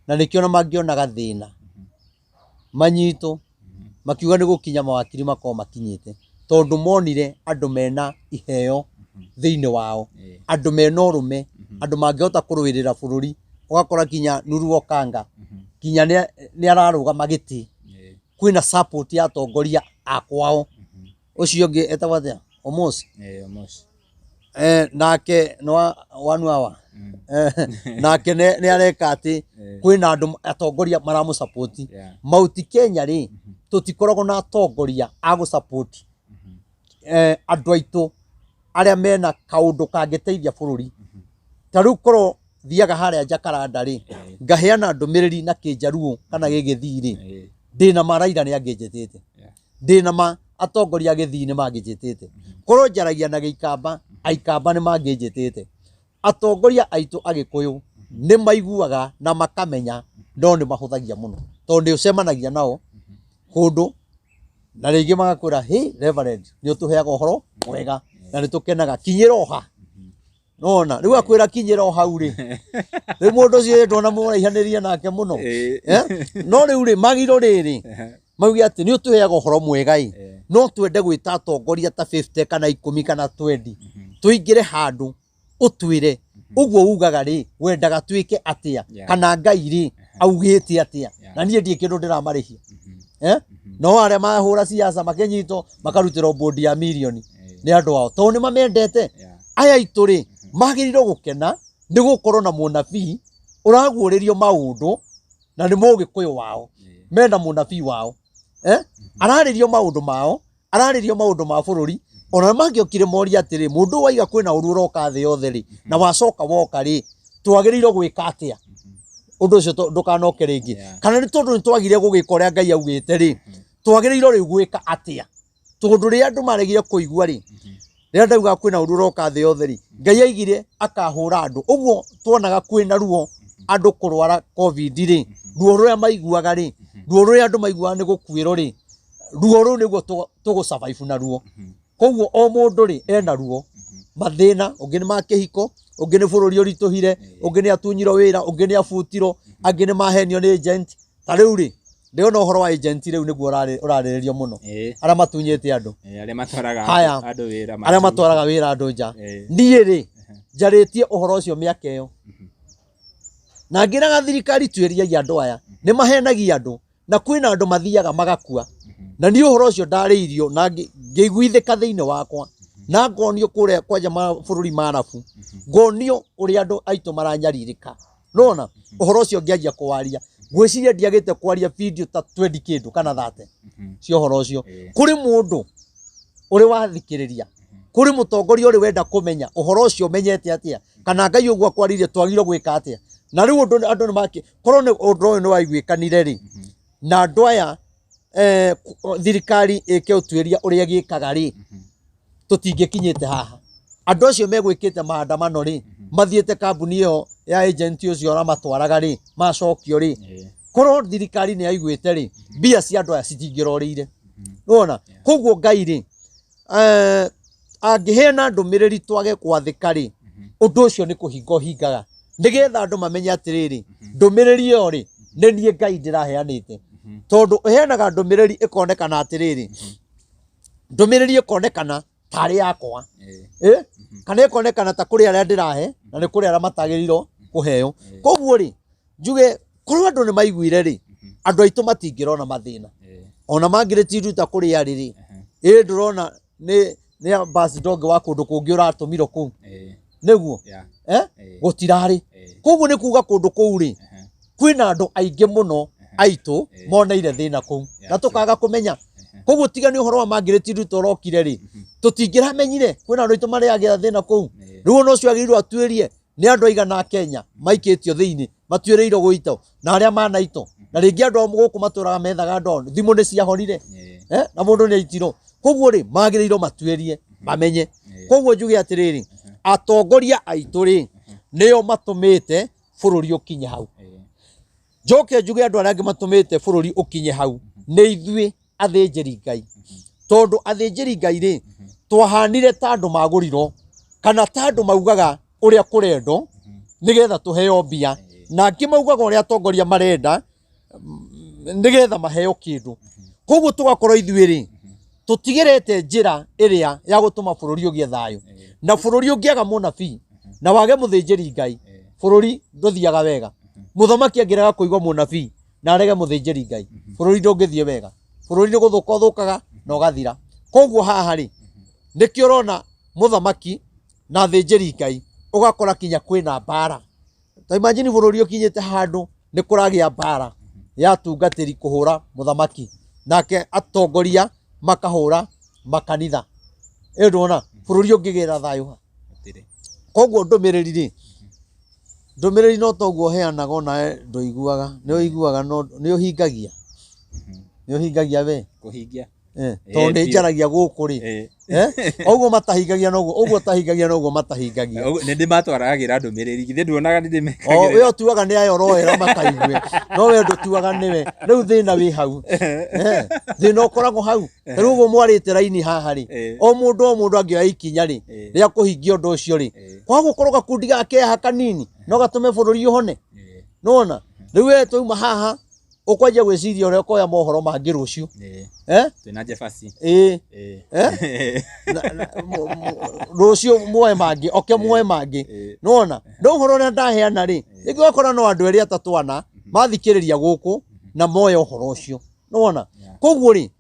na nĩkĩo na mangĩonaga thĩna manyitwo makiuga nĩ gũkinya mawakiri makoo makinyĩte tondũ monire andũ mena iheo thĩinĩ wao andũ mena ũrũme andũ mangĩhota kũrũĩrĩra bũrũri ũgakora kinya Nuru Okanga kinya nĩ ararũgama gĩtĩ kwĩna support ya atongoria akwao ũcio ũngĩ etagwo atĩa Omosi nake no one hour nake nĩ areka atĩ kwĩna andũ atongoria maramũsupport Mount Kenya rĩ tũtikoragwo na atongoria a gũsupport andũ aitũ arĩa mena kaũndũ kangĩteithia bũrũri ta rĩu korwo thiaga harĩa Jakaranda rĩ ngaheana ndũmĩrĩri na kĩnjaruo kana gĩgĩthii rĩ ndĩna ma Raila nĩ angĩnjĩtĩte ndĩna ma atongoria gĩthii nĩ mangĩnjĩtĩte korwo njaragia na Gĩikamba Aikamba nĩ mangĩnjĩtĩte atongoria aitũ Agĩkũyũ nĩ maiguaga na makamenya no nĩ mahũthagia mũno tondũ nĩ ũcemanagia nao kũndũ na rĩngĩ magakwĩra hey Reverend nĩ ũtũheaga ũhoro mwega na nĩ tũkenaga kinyĩra oha nona rĩu akwĩra kinyĩra hau rĩ rĩu mũndũ ũcio ndona mũraihanĩria nake mũno no rĩu rĩ magiro rĩrĩ mauge atĩ nĩ ũtũheaga ũhoro mwega no twende gwĩta atongoria ta 50 kana 10 kana 20 tũingĩre handũ ũtwĩre ũguo ugaga rĩ wendaga twĩke atĩa kana Ngai rĩ augĩte atĩa na niĩ ndĩ kĩndũ ndĩramarĩhia no arĩa mahũra siasa makĩnyitwo makarutĩrwo bondi ya mirioni nĩ andũ ao tondũ nĩ mamendete aya aitũ rĩ magĩrĩirwo gũkena nĩ gũkorwo na mũnabii ũraguũrĩrio maũndũ na nĩ Mũgĩkũyũ wao mena mũnabii wao ararĩrio maũndũ mao ararĩrio maũndũ ma bũrũri ona mangĩokire moria atĩrĩ mũndũ waiga kwĩna ũru ũroka thĩ yothe rĩ na wacoka woka rĩ twagĩrĩirwo gwĩka atĩa ũndũ ũcio ndũkanoke rĩngĩ kana nĩ tondũ nĩ twagire gũgĩka ũrĩa Ngai augĩte rĩ twagĩrĩirwo rĩu gwĩka atĩa tondũ rĩrĩa andũ maregire kũigua rĩ rĩrĩa ndauga kwĩna ũru ũroka thĩ yothe rĩ Ngai aigire akahũra andũ ũguo tuonaga kwĩna ruo andũ kũrwara covid rĩ ruo rũrĩa maiguaga rĩ ruo rũrĩa andũ maiguaga nĩ gũkuĩrwo rĩ ruo rũu nĩguo tũgũ survive na ruo koguo o mũndũ rĩ ena ruo mathina ungi ni ma kihiko ungi ni bururi urituhire ungi ni atunyiro wira ungi ni abutiro angi ni mahenio ni agent ta riu ri ndiona uhoro wa agent riu niguo uraririo muno ara matunyite andu aria matwaraga andu wira aria matwaraga wira andu nja nie ri njaritie uhoro ucio miaka iyo na ngiraga thirikari twiriagia andu aya ni mahenagia andu na kwina andu mathiaga magakua na ni uhoro ucio ndariirio na ngiguithika thiini wakwa na ngonio kuria kwanja bururi marabu ngonio uria andu aitu maranyaririka nona uhoro ucio ngianjia kuwaria gwiciria ndiagite kwaria video ta 20 kindu kana 30 cio uhoro ucio kuri mundu uri wathikiriria kuri mutongoria uri wenda kumenya uhoro ucio menyete atia kana ngai ugwa kwaririe twagiro gwika atia na riu andu ni maki korwo ni undu ni waiguikanire ri na andu aya thirikari ike utwiria uria gikaga ri tutingikinyite haha andu acio megwikite maandamano ri mathiete kambuni iyo ya agent ucio ra matwaraga ri macokio ri korwo thirikari ni aiguite ri bia cia andu aya citingirorire nona koguo ngai ri angihena ndumiriri twage kwathika ri undu ucio ni kuhinga hingaga nigetha andu mamenye atiriri ndumiriri iyo ri ni nie ngai ndiraheanite tondu heanaga ndumiriri ikonekana atiriri ndumiriri ikonekana tari yakwa kana ikonekana ta kuri aria ndirahe na ni kuri aria matagiriro kuheo koguo ri njuge korwo andu ni maiguire ri andu aitu matingirona mathina ona mangiritiruta kuri ari ri ndurona ni ambassador wa kundu kungi uratumiro ku niguo gutirari koguo ni kuga kundu kuu ri kwina andu aingi muno aitu moneire thina ku na tukaga kumenya koguo tiga ni uhoro wa mangiritiruta urokire ri tutingiramenyire kwina andu aitu mariagira thina ku riu no cio agirirwo atwirie ni andu aigana Kenya maikitio thiini matwireiro guito na aria manaito na ringi andu guku maturaga methaga ndo thimu ni ciahorire na mundu ni aitiro koguo ri magirirwo matwirie bamenye koguo njuge atiriri atongoria aitu ri nio matumite bururi ukinye hau njoke njuge andu aria matumite bururi ukinye hau ni ithui athinjiri ngai tondu athinjiri ngai ri twahanire ta andu magurirwo kana ta andu maugaga uria kurendo nigetha tuheo mbia na ngimaugaga uria atongoria marenda nigetha maheo kindu koguo tugakorwo ithui ri tutigirete njira iria ya gutuma bururi ugie thayo na bururi ungiaga munabii na wage muthinjiri ngai bururi nduthiaga wega muthamaki angiraga kuigwa munabii na arege muthinjiri ngai bururi ndungithie wega bururi ni guthuka thukaga na ugathira koguo haha ri nikio urona muthamaki na thinjiri ngai ugakora kinya kwina mbara ta imagine bururi ukinyite handu ni kuragia mbara ya tungatiri kuhura muthamaki nake atongoria makahura makanitha ndona bururi ungigira thayo koguo ndumiriri no toguo heanaga ona nduiguaga ni uiguaga no ni uhingagia we kuhingia tondu njaragia guku ri oguo matahingagia noguo oguo tahingagia noguo matahingagia ni ndimatwaragira ndumiriri githe nduonaga ndi mekagira we tuaga ni ayo rohera makaigue no we ndutuaga niwe riu thina wi hau thina ukoragwo hau riu uguo mwarite raini haha ri o mundu angioya ikinya ri ria kuhingia undu ucio ri kwa gukorwo gakundi gake ha kanini no gatume bururi uhone nona riu we tuuma haha ukwaje gwiciria uria ukoya mohoro mangi rucio twina jefasi rucio muoe mangi muoe mangi nona ndo uhoro uria ndaheana ri ingikora no andu eri atatu ana mathikiriria guku na moye uhoro ucio nona koguo ri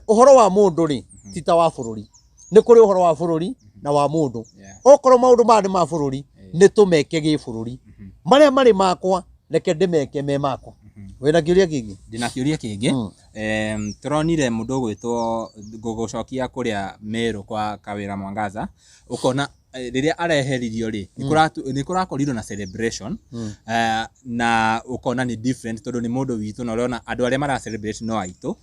uhoro wa mundu ri tita wa bururi ni kuri uhoro wa bururi na wa mundu okorwo maundu mari ma bururi ni tumeke gi bururi maria mari makwa reke ndimeke me makwa wena kiuria kingi ndina kiuria kingi turonire mundu gwitwo gugucokia kuria Meru kwa Kawira Mwangaza ukona riria areheririo ri ni kurakorirwo na celebration na ukona ni different tondu ni mundu witu na urona andu aria mara celebrate no aitu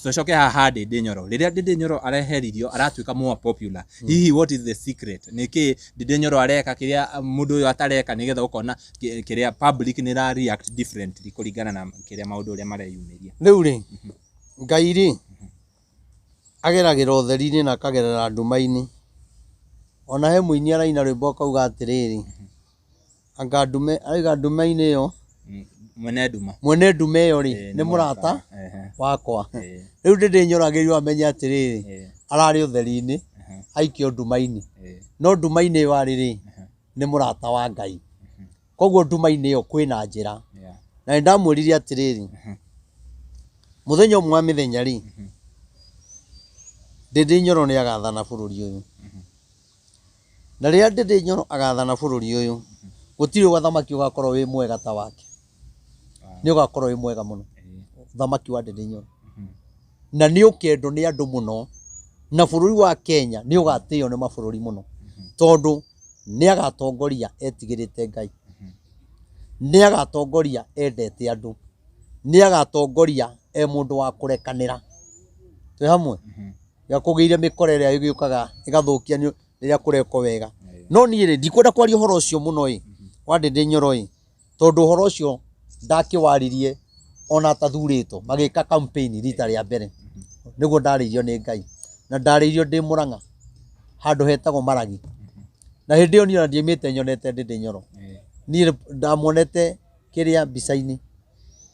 tucoke haha Ndindi Nyoro riria Ndindi Nyoro areheririo aratuika more popular hihi what is the secret niki Ndindi Nyoro areka kiria mundu uyu atareka nigetha ukona kiria public ni ra react differently kuringana na kiria maundu uria mareyumiria riu ri ngai ri ageragira utheri-ini na akagerera nduma-ini ona he muini araina rwimbo kauga atiriri anga ndume-inĩ ĩyo mwene ndume ĩyo ri nĩ mũrata wakwa rĩu ndĩnyũragĩrio amenye atiriri ararĩ ũtheri-inĩ aikio nduma-inĩ no nduma-inĩ ĩyo arĩ rĩ nĩ mũrata wa Ngai koguo nduma-inĩ ĩyo kwĩna njĩra na ndamwĩrire atiriri muthenya ũmwe wa mĩthenya ri Ndĩndĩ Nyoro nĩ agathana bũrũri ũyũ na rĩrĩa Ndĩndĩ Nyoro agathana bũrũri ũyũ gũtirĩ wathamaki ũgakorwo wĩ mwega ta wake nĩ ũgakorwo wĩ mwega mũno thamaki wa Ndĩndĩ Nyoro na nĩ ũkendwo nĩ andũ mũno na bũrũri wa Kenya nĩ ũgatĩo nĩ mabũrũri mũno tondũ nĩ agatongoria etigĩrĩte Ngai nĩ agatongoria endete andũ nĩ agatongoria mũndũ wa kũrekanĩra twĩ hamwe ya kũgĩire mĩkora ĩrĩa ĩgĩũkaga ĩgathũkia rĩrĩa kũrekwo wega no niĩ rĩ ndikwenda kwaria ũhoro ũcio mũno wa Ndĩndĩ Nyoro tondũ ũhoro ũcio ndakĩwaririe ona atathurĩtwo magĩka campaign rita rĩa mbere nĩguo ndarĩirio nĩ Ngai na ndarĩirio ndĩ Mũrang'a handũ hetagwo Maragi na hĩndĩ ĩyo niĩ ona ndiaumĩte nyonete Ndĩndĩ Nyoro niĩ ndamuonete kĩrĩa mbica-inĩ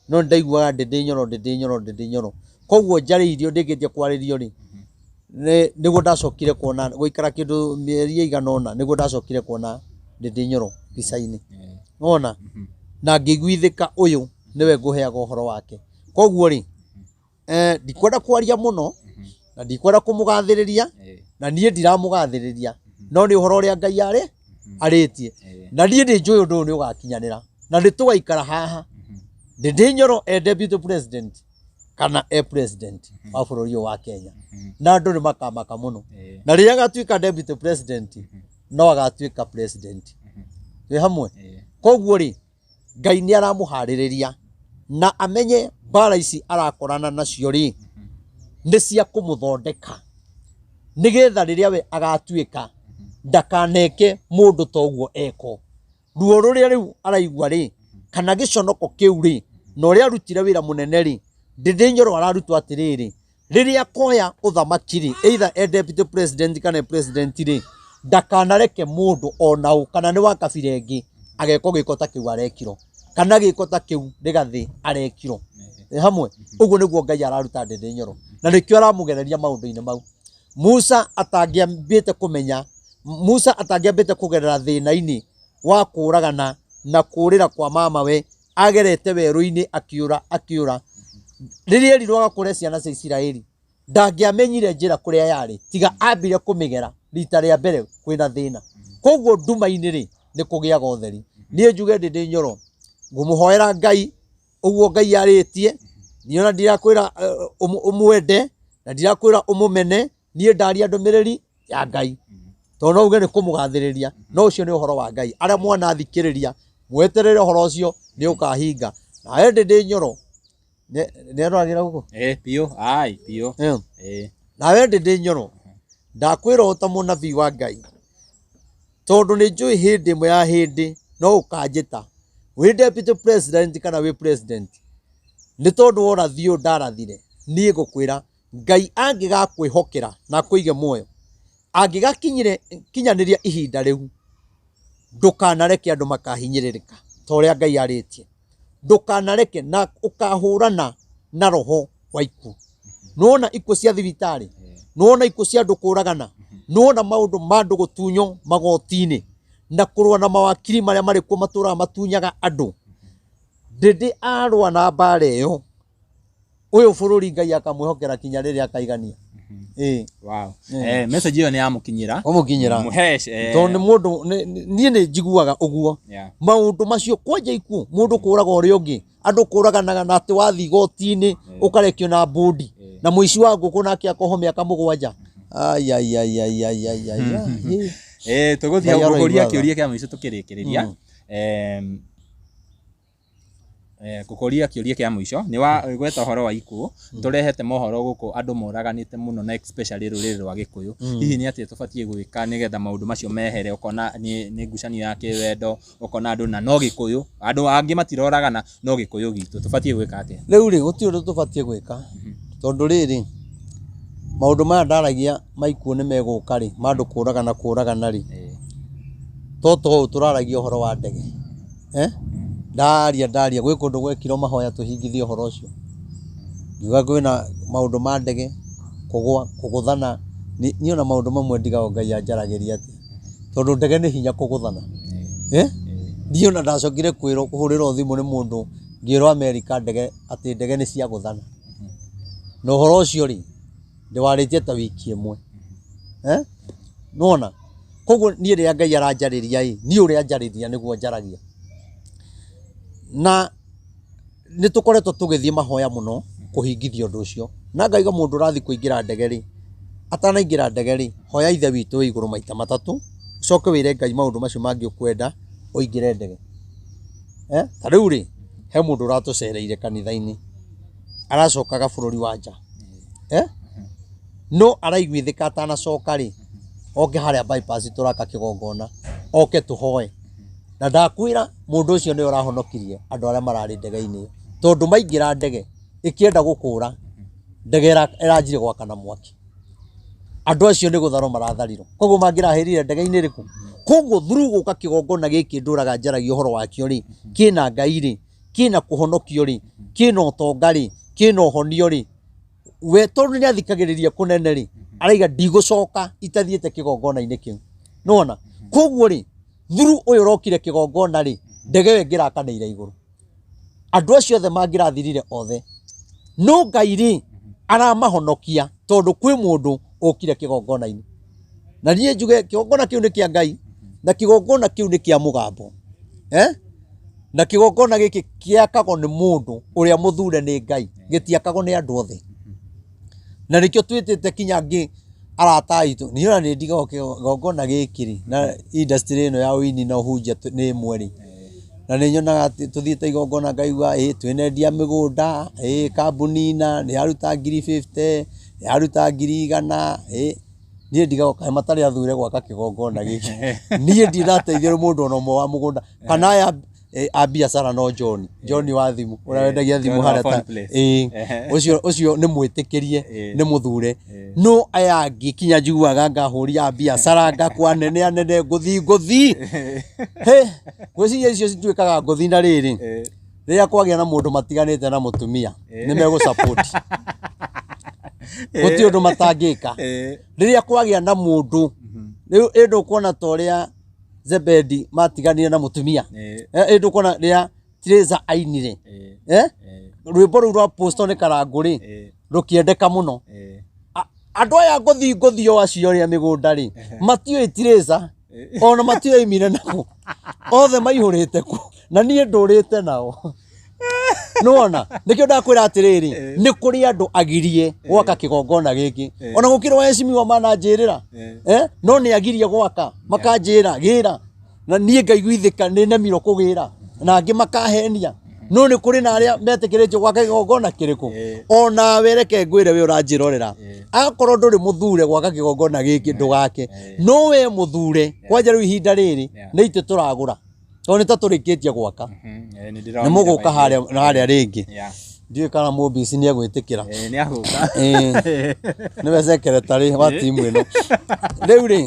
no ndaiguaga Ndĩndĩ Nyoro koguo njarĩirio ndĩkĩtie kwarĩrio rĩ nĩguo ndacokire kuona gũikara kĩndũ mĩeri ĩigana ũna nĩguo ndacokire kuona Ndĩndĩ Nyoro mbica-inĩ wona na ngĩiguithĩka ũyũ nĩwe ngũheaga ũhoro wake koguo rĩ ndikwenda kwaria mũno na ndikwenda kũmũgathĩrĩria na niĩ ndiramũgathĩrĩria no nĩ ũhoro ũrĩa Ngai arĩtie na niĩ nĩ njũĩ ũndũ ũyũ nĩ ũgakinyanĩra na nĩ tũgaikara haha Ndĩndĩ Nyoro deputy president kana president wa bũrũri ũyũ wa Kenya na andũ nĩ makamaka mũno na rĩrĩa agatuĩka deputy president no agatuĩka president twĩ hamwe koguo rĩ Ngai nĩ aramũharĩrĩria na amenye mbara ici arakorana nacio rĩ nĩ cia kũmũthondeka nĩgetha rĩrĩa we agatuĩka ndakaneke mũndũ toguo eko ruo rũrĩa rĩu araigua rĩ kana gĩconoko kĩu rĩ na ũrĩa arutire wĩra mũnene rĩ Ndĩndĩ Nyoro ararutwo atiriri rĩrĩa koya ũthamaki rĩ either deputy president kana president rĩ ndakanareke mũndũ ona ũ kana nĩ wa kabira ĩngĩ ageko gĩko ta kĩu arekirwo kana gĩko ta kĩu Rigathĩ arekirwo hamwe ũguo nĩguo Ngai araruta Ndĩndĩ Nyoro na nĩkĩo aramũgereria maũndũ-inĩ mau Musa atangĩambĩte kũmenya Musa atangĩambĩte kũgerera thĩna-inĩ wa kũragana na kũrĩra kwa mama we agerete werũ-inĩ akĩũra rĩrĩa erirwo agakũre ciana cia Isiraeli ndangĩamenyire njĩra kũrĩa yarĩ tiga ambire kũmĩgera rita rĩa mbere kwĩna thĩna koguo nduma-inĩ rĩ nĩ kũgĩaga ũtheri niĩ njuge Ndĩndĩ Nyoro ngũmũhoera Ngai ũguo Ngai arĩtie niĩ ona ndirakwĩra ũmwende na ndirakwĩra ũmũmene niĩ ndaria ndũmĩrĩri ya Ngai tondũ no uge nĩ kũmũgathĩrĩria no ũcio nĩ ũhoro wa Ngai arĩa mwanathikĩrĩria mweterere ũhoro ũcio nĩ ũkahinga nawe Ndĩndĩ Nyoro nĩ aroragĩra gũkũ piũ nawe Ndĩndĩ Nyoro ndakwĩra ta mũnabii wa Ngai tondũ nĩ njũĩ hĩndĩ ĩmwe ya hĩndĩ no ũkanjĩta wĩ deputy president kana wĩ president nĩ tondũ ũrathi ũyũ ndarathire niĩ ngũkwĩra Ngai angĩgakwĩhokera na kũige muoyo angĩgakinyanĩria ihinda rĩu ndũkanareke andũ makahinyĩrĩrĩka ta ũrĩa Ngai arĩtie ndũkanareke na ũkahũrana na roho wa ikuũ nĩwona ikuũ cia thibitarĩ nĩwona ikuũ cia andũ kũragana nĩwona maũndũ ma andũ gũtunywo magoti-inĩ na kũrũa na mawakiri marĩa marĩ kuo matũraga matunyaga andũ Ndĩndĩ arũa na mbara ĩyo ũyũ bũrũri Ngai akamwĩhokera kinya rĩrĩa akaigania message ĩyo nĩ yamũkinyĩra tondũ nĩ mũndũ niĩ nĩ njiguaga ũguo maũndũ macio kwanja ikuũ mũndũ kũraga ũrĩa ũngĩ andũ kũraganaga na atĩ wathiĩ igoti-inĩ ũkarekio na mbũndi na mũici wa ngũkũ nake akoho mĩaka 7 tũgũthiĩ gũkũria kĩũria kĩa mũico tũkĩrĩkĩrĩria gũkũria kĩũria kĩa mũico nĩ wa gweta ũhoro wa ikuũ tũrehete mohoro gũkũ andũ moraganĩte mũno na especially rũrĩrĩ rwa Gĩkũyũ hihi nĩ atĩ tũbatiĩ gwĩka nĩgetha maũndũ macio mehere ũkona nĩ ngucanio ya kĩwendo ũkona andũ na no Gĩkũyũ andũ angĩ matiroragana no Gĩkũyũ gitũ tũbatiĩ gwĩka atĩa rĩu rĩ gũtirĩ ũndũ tũbatiĩ gwĩka tondũ rĩrĩ maundu maya ndaragia maikuo nĩ megũka rĩ mandũ kũragana rĩ toto turaragia ũhoro wa ndege ndaria gwĩ kũndũ gwekirwo mahoya tũhingithie ũhoro ũcio ngiuga kwĩna maũndũ ma ndege kũgũthana niĩ ona maũndũ mamwe ndigao Ngai anjaragĩria atĩ tondũ ndege nĩ hinya kũgũthana ndiĩ ona ndacokire kũhũrĩrwo thimũ nĩ mũndũ ngĩrwo Amerika ndege atĩ ndege nĩ cia gũthana na ũhoro ũcio rĩ ndĩwarĩtie ta wiki ĩmwe nona koguo niĩ rĩrĩa Ngai aranjarĩria niĩ ũrĩa anjarĩria nĩguo njaragia na nĩ tũkoretwo tũgĩthiĩ mahoya mũno kũhingithia ũndũ ũcio na ngaiga mũndũ ũrathiĩ kũingĩra ndege rĩ atanaingĩra ndege rĩ hoya ithe witũ wĩ igũrũ maita matatũ ucoke wĩre Ngai maũndũ macio mangĩ ũkwenda ũingĩre ndege ta rĩu rĩ he mũndũ ũratũcereire kanitha-inĩ aracokaga bũrũri wa nja no araiguithĩka atanacoka rĩ oke harĩa bypass tũraka kĩgongona oke tũhoe na ndakwĩra mũndũ ũcio nĩ ũrahonokirie andũ arĩa mararĩ ndege-inĩ tondũ maingĩra ndege ĩkĩenda gũkũra ndege ĩranjire gwakana mwaki andũ acio nĩ gũtharwo maratharirwo koguo mangĩrahĩrire ndege-inĩ rĩkũ koguo through gũka kĩgongona gĩkĩ ndũraga njaragia ũhoro wakĩo rĩ kĩna Ngai rĩ kĩna kũhonokio rĩ kĩna ũtonga rĩ kĩna ũhonio rĩ we tondũ nĩ athikagĩrĩria kũnene rĩ araiga ndigũcoka itathiĩte kĩgongona-inĩ kĩu nona koguo rĩ through ũyũ ũrokire kĩgongona rĩ ndege ĩyo ĩngĩrakanĩire igũrũ andũ acio othe mangĩrathirire othe no Ngai rĩ aramahonokia tondũ kwĩ mũndũ ũkire kĩgongona-inĩ na niĩ njuge kĩgongona kĩu nĩ kĩa Ngai na kĩgongona kĩu nĩ kĩa mũgambo na kĩgongona gĩkĩ kĩakagwo nĩ mũndũ ũrĩa mũthure nĩ Ngai gĩtiakagwo nĩ andũ othe na nĩkĩo twĩtĩte kinya ngĩ arata aitũ niĩ ona nĩ ndigagwo kĩgongona gĩkĩ rĩ na industry ĩno ya ũini na ũhunjia nĩ ĩmwe rĩ na nĩ nyonaga tũthiĩte igongona ngaigua twĩnendia mĩgũnda kambuni na nĩ aruta 50,000 nĩ aruta 100,000 niĩ ndigagwo kaĩ matarĩ athure gwaka kĩgongona gĩkĩ niĩ ndirateithia mũndũ ona ũmwe wa mũgũnda kana aya a biacara no John wa thimũ ũrĩa wendagia thimũ harĩa ta ũcio nĩ mwĩtĩkĩrie nĩ mũthure no aya angĩ kinya njiguaga ngahũria a biacara ngakwa anene ngũthi gwĩciria icio cituĩkaga ngũthi na rĩrĩ rĩrĩa kwagĩa na mũndũ matiganĩte na mũtumia nĩ megũ support gũtirĩ ũndũ matangĩka rĩrĩa kwagĩa na mũndũ rĩu ndũkuona ta ũrĩa Zebedi matiganire na mũtumia ndũkuona rĩrĩa Teresa ainire rwĩmbo rũu rwa posto nĩ karangũrĩ rũkĩendeka mũno andũ aya ngũthi o acio rĩa mĩgũnda rĩ matiũĩ Teresa ona matiũĩ mire nao othe maihũrĩte ku na niĩ ndũrĩte nao nona nĩkĩo ndakwĩra atĩrĩrĩ nĩ kũrĩ andũ agirie gwaka kĩgongona gĩkĩ ona gũkĩrĩ wa Heshimiwa mananjĩrĩra no nĩ agirie gwaka makanjĩra gĩra na niĩ ngaiguithĩka nĩ nemirwo kũgĩra na angĩ makahenia no nĩ kũrĩ na arĩa metĩkĩrĩtio gwaka kĩgongona kĩrĩkũ ona wereke ngwĩre we ũranjĩrorera akorwo ndũrĩ mũthure gwaka kĩgongona gĩkĩ ndũgake no we mũthure kwanja rĩu ihinda rĩrĩ nĩ itĩ tũragũra tondũ nĩ ta tũrĩkĩtie gwaka nĩ mũgũka harĩa rĩngĩ ndiũĩ kana mũmbici nĩ egwĩtĩkĩra nĩwe secretary wa timu ĩno rĩu rĩ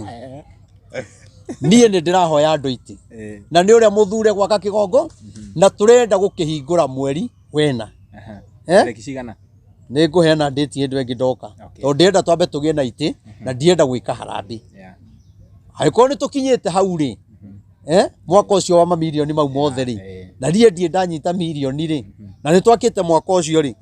niĩ nĩ ndĩrahoya andũ aitĩ na nĩ ũrĩa mũthure gwaka kĩgongo na tũrenda gũkĩhingũra mweri wena nĩ ngũheana date hĩndĩ ĩngĩ ndoka tondũ ndĩrenda twambe tũgĩe na itĩ na ndienda gwĩka harambĩ angĩkorwo nĩ tũkinyĩte hau rĩ mwaka ũcio wa mamirioni mau mothe rĩ na niĩ ndiĩ ndanyita mirioni rĩ na nĩ twakĩte mwaka ũcio rĩ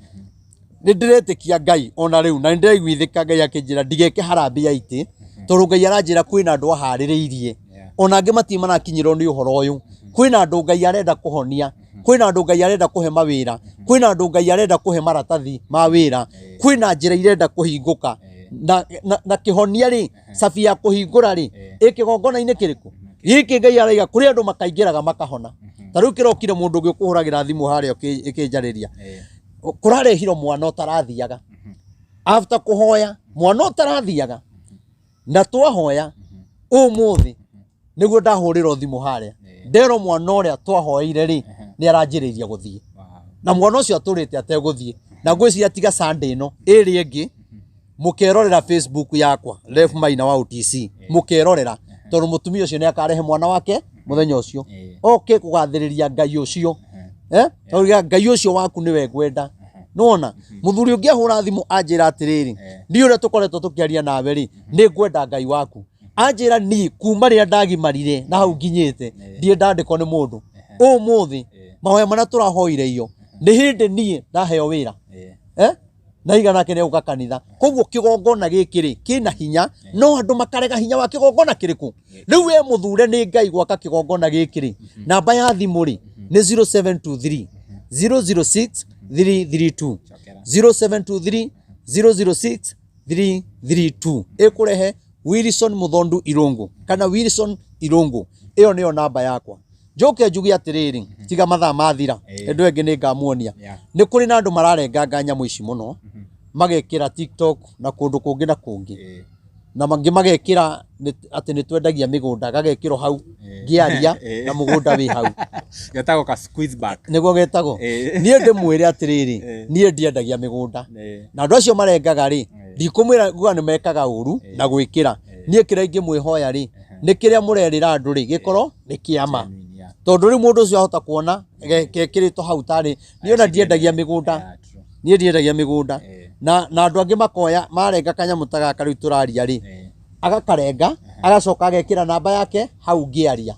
nĩ ndĩretĩkia Ngai ona rĩu na nĩ ndĩraiguithĩka Ngai akĩnjĩra ndigeke harambĩ ya itĩ tondũ Ngai aranjĩra kwĩna andũ aharĩrĩirie ona angĩ matirĩ marakinyĩrwo nĩ ũhoro ũyũ kwĩna andũ Ngai arenda kũhonia kwĩna andũ Ngai arenda kũhe mawĩra kwĩna andũ Ngai arenda kũhe maratathi ma wĩra kwĩna njĩra irenda kũhingũka na kĩhonia rĩ cabi ya kũhingũra rĩ kĩgongona-inĩ kĩrĩkũ gĩkĩ Ngai araiga kũrĩ andũ makaingĩraga makahona ta rĩu kĩrokire mũndũ ũngĩ ũkũhũragĩra thimũ harĩa ĩkĩnjarĩria kũrarehirwo mwana ũtarathiaga after kũhoya mwana ũtarathiaga na twahoya ũmũthĩ nĩguo ndahũrĩrwo thimũ harĩa nderwo mwana ũrĩa twahoeire rĩ nĩ aranjĩrĩirie gũthiĩ na mwana ũcio atũrĩte ategũthiĩ na ngwĩciria tiga Sunday ĩno ĩrĩ ĩngĩ mukerorera Facebook yakwa Ref Maina wa OTC mukerorera tondu mutumia ucio ni akarehe mwana wake muthenya ucio oke kugathiriria ngai ucio toriga ngai ucio waku niwe gwenda nona muthuri ungi ahura thimu anjira atiriri ndi uria tukoretwo tukiaria nawe ri ni gwenda ngai waku anjira ni kuma ria ndagimarire na hau nginyite ndie ndandiko ni mundu umuthi mahoya mana turahoire iyo ni hindi nie ndaheo wira na igana kene uka kanitha koguo kigongona gikiri kina hinya no andu makarega hinya wa kigongona kiriku riu we muthure ni ngai gwaka kigongona gikiri namba ya thimu ri ni 0723 006 332 0723 006 332 ikurehe Wilson Muthondu Irungu kana Wilson Irungu iyo niyo namba yakwa njoke njugi atiriri tiga mathaa mathira endu engi ni ngamuonia ni kuri na andu mararenga nyamu ici muno magekira TikTok na kundu kungi na kungi na mangi magekira ati ni twendagia migunda gagekiro hau giaria na mugunda wi hau getago ka squeeze back niguo getago nie ndimwire atiriri nie ndiendagia migunda na andu acio marengaga ri ndikumwira guga ni mekaga uru na gwikira nie kira ingi mwihoya ri ni kiria murerira andu ri gikoro ni kiama tondu ri mundu ucio ahota kuona gekirito hau tari ni ona ndiendagia migunda nie ndiendagia migunda na andu angi makoya marenga kanyamu tagaka riu turaria ri agakarenga agacoka agekira namba yake hau ngiaria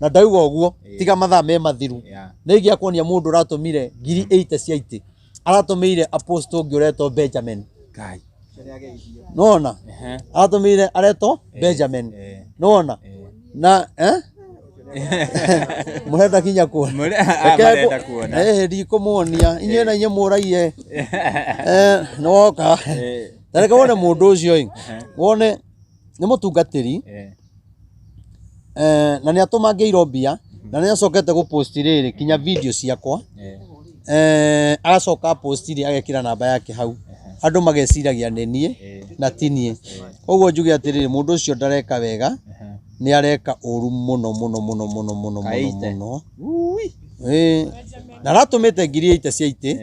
na ndauga uguo tiga mathaa me mathiru ni igia kuonia mundu uratumire 80 ciaiti aratumire apostle ngiureto Benjamin kai nona aratumire areto Benjamin nona na murenda kinya kuona murenda kuona ndikumuonia inye na inye muraie noka tareka wone mundu ucio wone ni mutungatiri na ni atuma ngeiro mbia na ni acokete gupost riri kinya video ciakwa agacoka post ri agekira namba yake hau andu mageciragia nenie na tinie koguo njuge atiriri mundu ucio ndareka wega ni areka uru muno muno muno muno muno muno na ratumite 80 ciaiti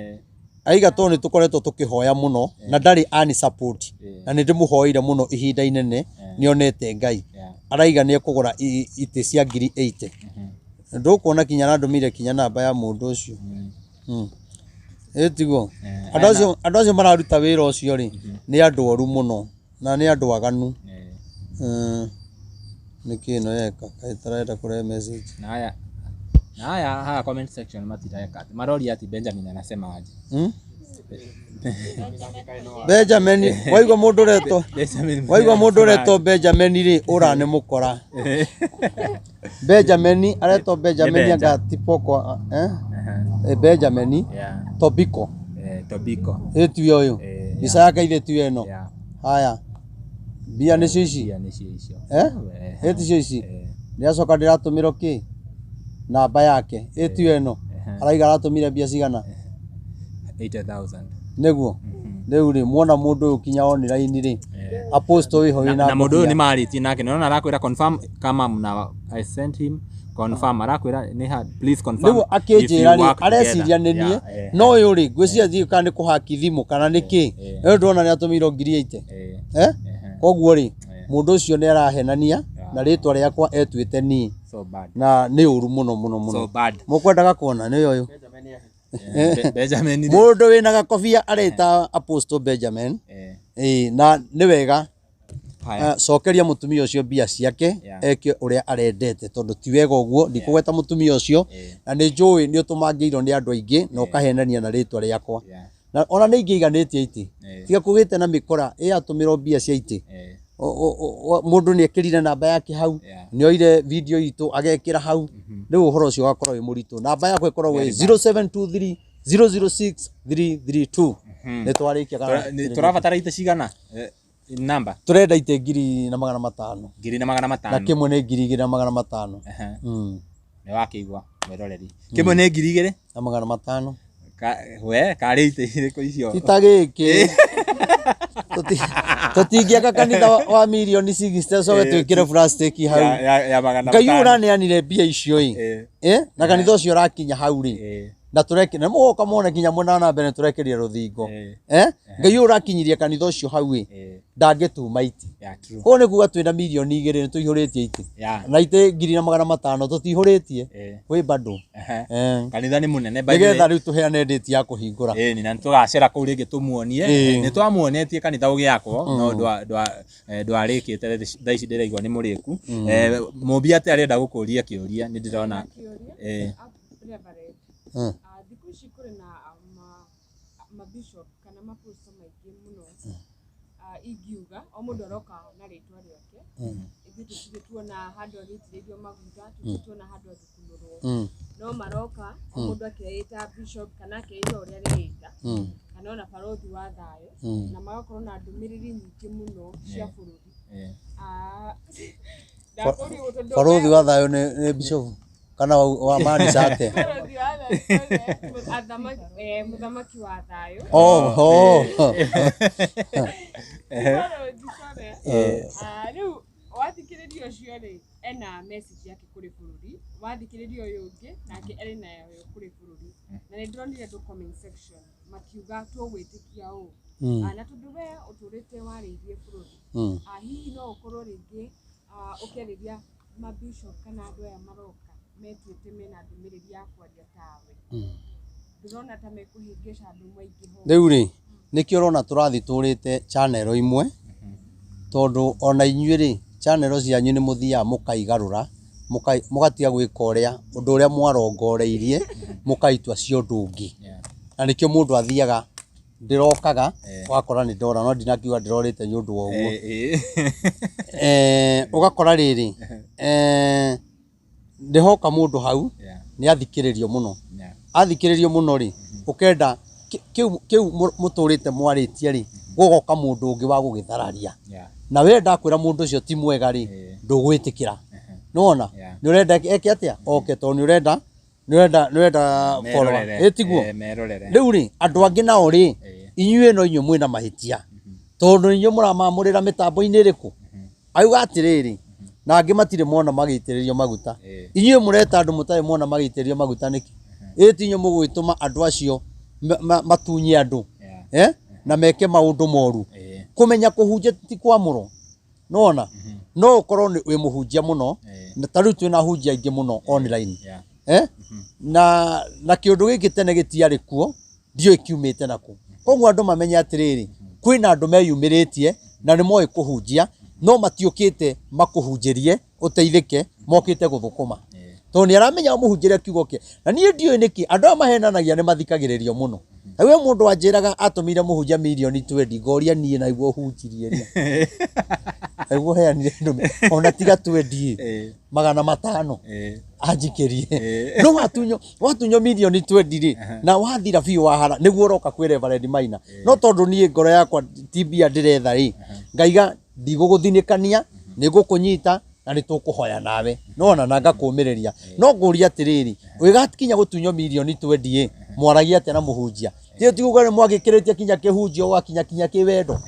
aiga to ni tukoretwo tukihoya muno na ndari ani support na ni ndimuhoire muno ihinda inene nionete ngai araiga ni ekugura ite cia 80 ndukuona kinya na ndumire kinya namba ya mundu ucio etigo andu acio mararuta wira ucio ri ni andu oru muno na ni andu aganu nikino yeka kaitaraida kure message naya ha comment section matireka marori ati Benjamin anasema aje Benjamin waigwa mundu reto Benjamin ri urane mukora Benjamin areto Benjamin anga tipoko Benjamin Tobiko etio yo isaka ile tio eno haya bia nicio ici eticio ici ndiacoka ndiratumiro ki namba yake etio eno araiga aratumire bia cigana 80,000 neguo riu ri muona mundu uyu kinya online ri apostle wi hoina na mundu uyu ni mariti nake nona arakwira confirm kama mna I sent him confirm arakwira ni please confirm riu akinjira ri areciria nenie no uyu ri gwiciria thii kana ni kuhaki thimu kana niki riu ndona ni atumiro 80 koguo ri mundu ucio ni arahenania na ritwa riakwa etwite ni na ni uru muno muno muno mukwendaga kuona ni uyu Benjamin mundu wina gakobia areta apostle Benjamin na ni wega cokeria mutumia ucio bia ciake eke uria arendete tondu ti wega uguo ndikugweta mutumia ucio na ni njui ni utumangiirwo ni andu aingi na ukahenania na ritwa riakwa na ona ni ingiganitie iti tiga kugite na mikora atumirwo bia cia iti mundu ni ekirire namba yake hau ni oire video itu agekira hau riu uhoro ucio gakorwo wi muritu namba yako ikorwo wi 0723 006 332 ni twarikia kana turabatara ite cigana namba turenda ite 2,500 2,500 na kimwe ni 2,500 ni wakigwa weroreri kimwe ni 2,500 we kari ite iriko icio titagiki tutingiaka kanitha wa milioni 60 so twikire plastic hau ya 500 ngai uraneanire mbia icio na kanitha ucio rakinya hau ri na tureke na mugoka muone kinya mwena na mbere turekeria ruthingo ngai urakinyirie kanitha ucio hau ndangituma iti ko ne kuga twina milioni 2 ni tuihuritie iti na ite 500,000 tutihuritie wi bado kanitha ni munene nigetha riu tuheane date ya kuhingura ni na tugacera ku ringi tumuonie ni twamuonetie kanitha ugiakwo no ndwarikite thaa ici ndiraigua ni muriku mumbi ati arenda gukuria kiuria ni ndirona thiku ici kuri na mabishop kana maposto maingĩ mũno ingiuga o mũndũ aroka na rĩtwa rĩake ithuĩ tũtirĩ tuona handũ agĩitĩrĩrio maguta tũtirĩ tuona handũ agĩkunũrwo no maroka o mũndũ akeita bishop kana akeita ũrĩa arĩita kana ona barothi wa thayũ na magakorwo na ndũmĩrĩri nyingĩ mũno cia bũrũri barothi wa thayũ nĩ bishop kana wa mani sate muthamaki wa thayũ rĩu wathikĩrĩria ũcio rĩ ena message yake kũrĩ bũrũri wathikĩrĩria ũyũ ũngĩ nake arĩ nayo kũrĩ bũrũri na nĩ ndĩronire andũ comment section makiuga tũgwĩtĩkia ũũ na tondũ we ũtũrĩte warĩithie bũrũri hihi no ũkorwo rĩngĩ ũkĩarĩria mabishop kana andũ aya maroka metuĩte mena ndũmĩrĩri ya kwaria tawe ndĩrona ta mekũhĩngĩca andũ maingĩ ho rĩu rĩ nĩkĩo ũrona tũrathi tũrĩte channel imwe tondũ ona inyuĩ rĩ channel cianyu nĩ mũthiaga mũkaigarũra mũgatiga gwĩka ũndũ ũrĩa mwarongoreirie mũkaitua cio ũndũ ũngĩ na nĩkĩo mũndũ athiaga ndirokaga wakora nĩ ndora no ndinakiuga ndĩrorĩte nĩ ũndũ wa ũguo ũgakora rĩrĩ ndihoka mũndũ hau nĩ athikĩrĩrio mũno athikĩrĩrio mũno rĩ ũkenda kiu mũtũrĩte mwarĩtie rĩ gũgoka mũndũ ũngĩ wa gũgĩthararia na we ndakwĩra mũndũ ũcio ti mwega rĩ ndũgwĩtĩkĩra nona nĩ ũrenda eke atĩa oke to nĩ ũrenda follower etiguo rĩu rĩ andũ angĩ nao rĩ inyuĩ no inyuĩ mwĩna mahĩtia tondũ inyuĩ mũramamũrĩra mĩtambo-inĩ ĩrĩkũ auga atĩrĩrĩ na angĩ matirĩ mona magĩitĩrĩrio maguta inyuĩ mũreta andũ mũtarĩ mona magĩitĩrĩrio maguta nĩkĩ ĩti inyuĩ mũgwĩtũma andũ acio matunye andũ na meke maũndũ moru kũmenya kũhunjia ti kwamũrwo nona no ũkorwo wĩ mũhunjia mũno na tarĩu twĩna hunjia aingĩ mũno online na kĩũndũ gĩkĩ tene gĩtiarĩ kuo ndiũĩ kiumĩte nakũ koguo andũ mamenye atĩrĩrĩ kwĩna andũ meyumĩrĩtie na nĩ moĩ kũhunjia no matiũkĩte makũhunjĩrie ũteithĩke mokĩte gũthũkũma tondũ nĩ aramenya mũhunjĩria kiugo kĩ na niĩ ndiũĩ nĩkĩ andũ aya mahenanagia nĩ mathikagĩrĩrio mũno we mũndũ anjĩraga atũmire mũhunjia milioni 20 ngoria niĩ naiguo hunjirie rĩ naiguo heanire ndũme ona tiga 20 500 anjikĩrie no watunyo milioni 20 rĩ na wathira biũ wahara nĩguo ũroka kwĩ Reverend Maina no tondũ niĩ ngoro yakwa ti mbia ndĩretha rĩ ngaiga ndigũgũthinĩkania nĩngũkũnyita na nĩtũkũhoya nawe nona na ngakũmĩrĩria no ngũria atĩrĩrĩ wĩgakinya gũtunyo milioni 20 mwaragia atĩa na mũhunjia Tio tiguga nĩ mwagĩkĩrĩtie kinya kĩhunjio wakinya kĩwendo.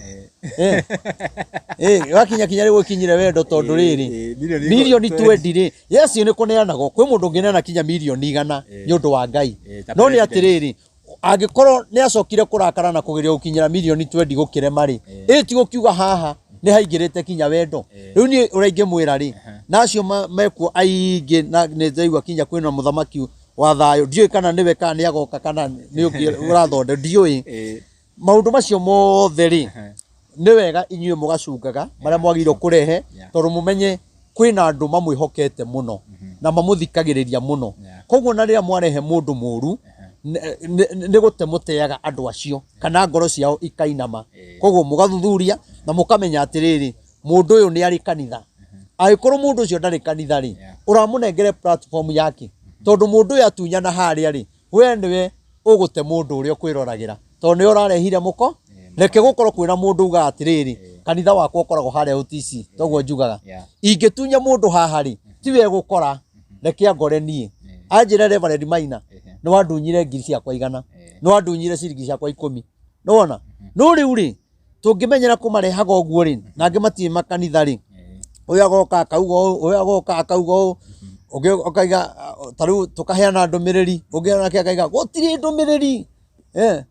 Wakinya rĩ gũkinyire wendo tondũ rĩrĩ milioni 20 rĩ yesu nĩ kũneanagwo kwĩ mũndũ ũngĩneana kinya milioni 100 nĩ ũndũ wa Ngai. No nĩ atĩrĩrĩ angĩkorwo nĩ acokire kũrakara na kũgeria gũkinyĩra milioni 20 gũkĩrema rĩ ti gũkiuga haha nĩ haingĩrĩte kinya wendo. Rĩu niĩ ũraingĩ mwĩra rĩ nacio mekuo aingĩ na nĩ ndaigua kinya kwĩna mũthamaki wa thayũ ndiũĩ kana nĩwe kana nĩ agoka kana nĩ ũngĩ ũrathonde ndiũĩ maũndũ macio mothe rĩ nĩ wega inyuĩ mũgacungaga marĩa mwagĩrĩirwo kũrehe tondũ mũmenye kwĩna andũ mamwĩhokete mũno na mamũthikagĩrĩria mũno. Koguo na rĩrĩa mwarehe mũndũ mũru nĩ gũte mũteaga andũ acio kana ngoro ciao ikainama. Koguo mũgathuthuria na mũkamenya atĩrĩrĩ mũndũ ũyũ nĩ arĩ kanitha. Angĩkorwo mũndũ ũcio ndarĩ kanitha rĩ ũramũnengere platform yake tondũ mũndũ ũyũ atunyana harĩa rĩ we nĩwe ũgũte mũndũ ũrĩa ũkwĩroragĩra tondũ nĩ ũrarehire mũko. Reke gũkorwo kwĩna mũndũ uga atĩrĩrĩ kanitha wakwa ũkoragwo harĩa OTC toguo njugaga ingĩtunya mũndũ haha rĩ tiwe gũkora reke angore niĩ anjĩre Reverend Maina nĩ wandunyire ngiri ciakwa 100 nĩ wandunyire ciringi ciakwa 10 nĩwona no rĩu rĩ tũngĩmenyera kũmarehaga ũguo rĩ na angĩ matirĩ makanitha rĩ ũyũ agoka akauga ũyũ agoka akauga okaiga taru tukaheana ndumiriri ungi nake akaiga gutiri ndumiriri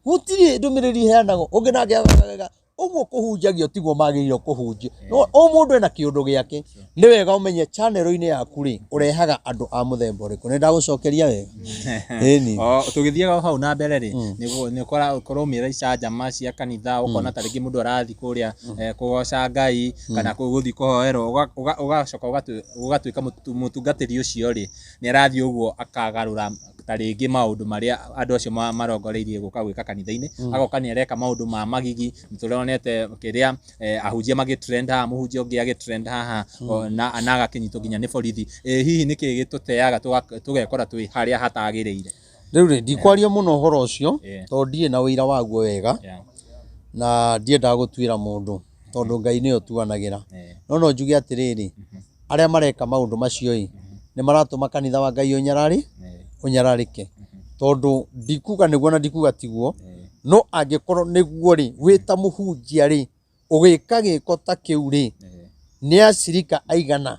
gutiri ndumiriri heanago ungi nake akaiga uguo kuhunjagio tiguo magiriro kuhunjia no o mundu ena kiundu giake ni wega umenye channel-ini yaku ri urehaga andu a muthemba uriku ni ndagucokeria wega eni tugithiaga hau na mbere ri ni korwo mira icanjama cia kanitha ukona taringi mundu arathi kuria kugoca Ngai kana guthi kuhoerwo ugacoka ugatuika mutungatiri ucio ri ni arathi uguo akagarura taringi maundu maria andu acio marongoreirie guka gwika kanitha-ini agoka ni areka maundu ma magigi nituronete kiria ahunjia magitrend haha muhunjia ungi agitrend haha na agakinyitwo nginya ni borithi hihi niki gituteaga tugekora twi haria hatagiriire riu ri ndikwaria muno horo ucio to ndie na wira waguo wega na ndiendaga gutwira mundu tondu Ngai ni otuanagira no njuge atiriri aria mareka maundu macio ni maratuma kanitha wa Ngai unyararike tondu ndikuga niguo na ndikuga tiguo no angikorwo niguo ri wita muhunjia ri ugika giko ta kiu ri ni acirika aigana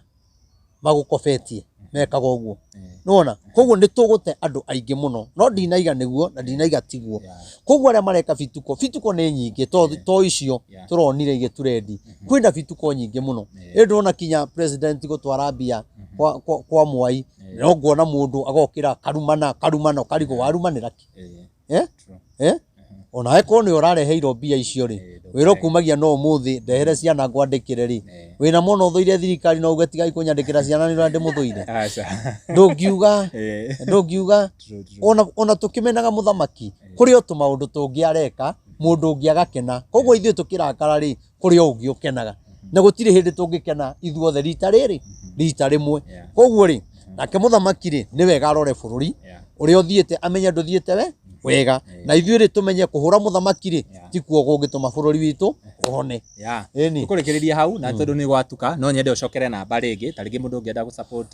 magukofetie mekaga uguo nona koguo ni tugute andu aingi muno no ndinaiga niguo na ndinaiga tiguo koguo aria mareka fituko ni nyingi to icio turonire igiturendi kwina fituko nyingi muno ndona kinya president gutwara mbia kwa Mwai no nguona mundu agokira karumana karigo warumanira ki ona eko ni urareheirwo mbia icio ri wiro kumagia no muthi ndehere ciana ngwandikire ri wina mono uthuire thirikari no ugetigai kunyandikira ciana ni rande muthuire ndungiuga ona tukimenaga muthamaki kuri o tumaundu tungiareka mundu ungi agakena koguo ithuĩ tukirakara ri kuri o ungi ukenaga na gutire hindi tungikena ithuothe rita rimwe koguo ri nake muthamaki ri ni wega arore bururi uria uthiite amenye nduthiite wega na ithuĩ ri tumenye kuhura muthamaki ri tikuo gungituma bururi witu uhone eni tukurikiriria hau na tondu ni gwatuka no nyende ucokere namba ringi taringi mundu ungienda gu support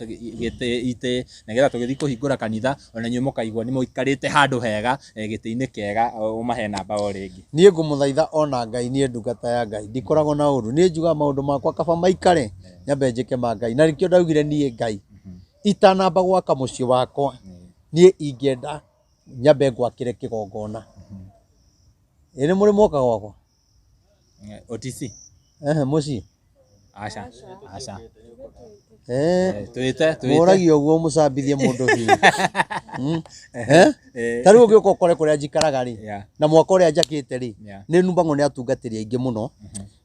ite na getha tugithi kuhingura kanitha ona nyumo kaigwa ni muikarite handu hega giti-ini kega umahe namba o ringi nie ngumuthaitha ona Ngai nie ndungata ya Ngai ndikoragwo na uru nie njuga maundu makwa kaba maikare nyambe njike ma Ngai na rikio ndaugire nie Ngai itanamba gwaka mucii wakwa nie ingenda nyambe gwakire kigongona ene muri moka gwakwa OTC mucii aca tuite muragio guo mucambithie mundu biu tari ugiuka ukore kuria njikaraga ri na mwaka uria njakite ri ni numbang'o ni atungatiri aingi muno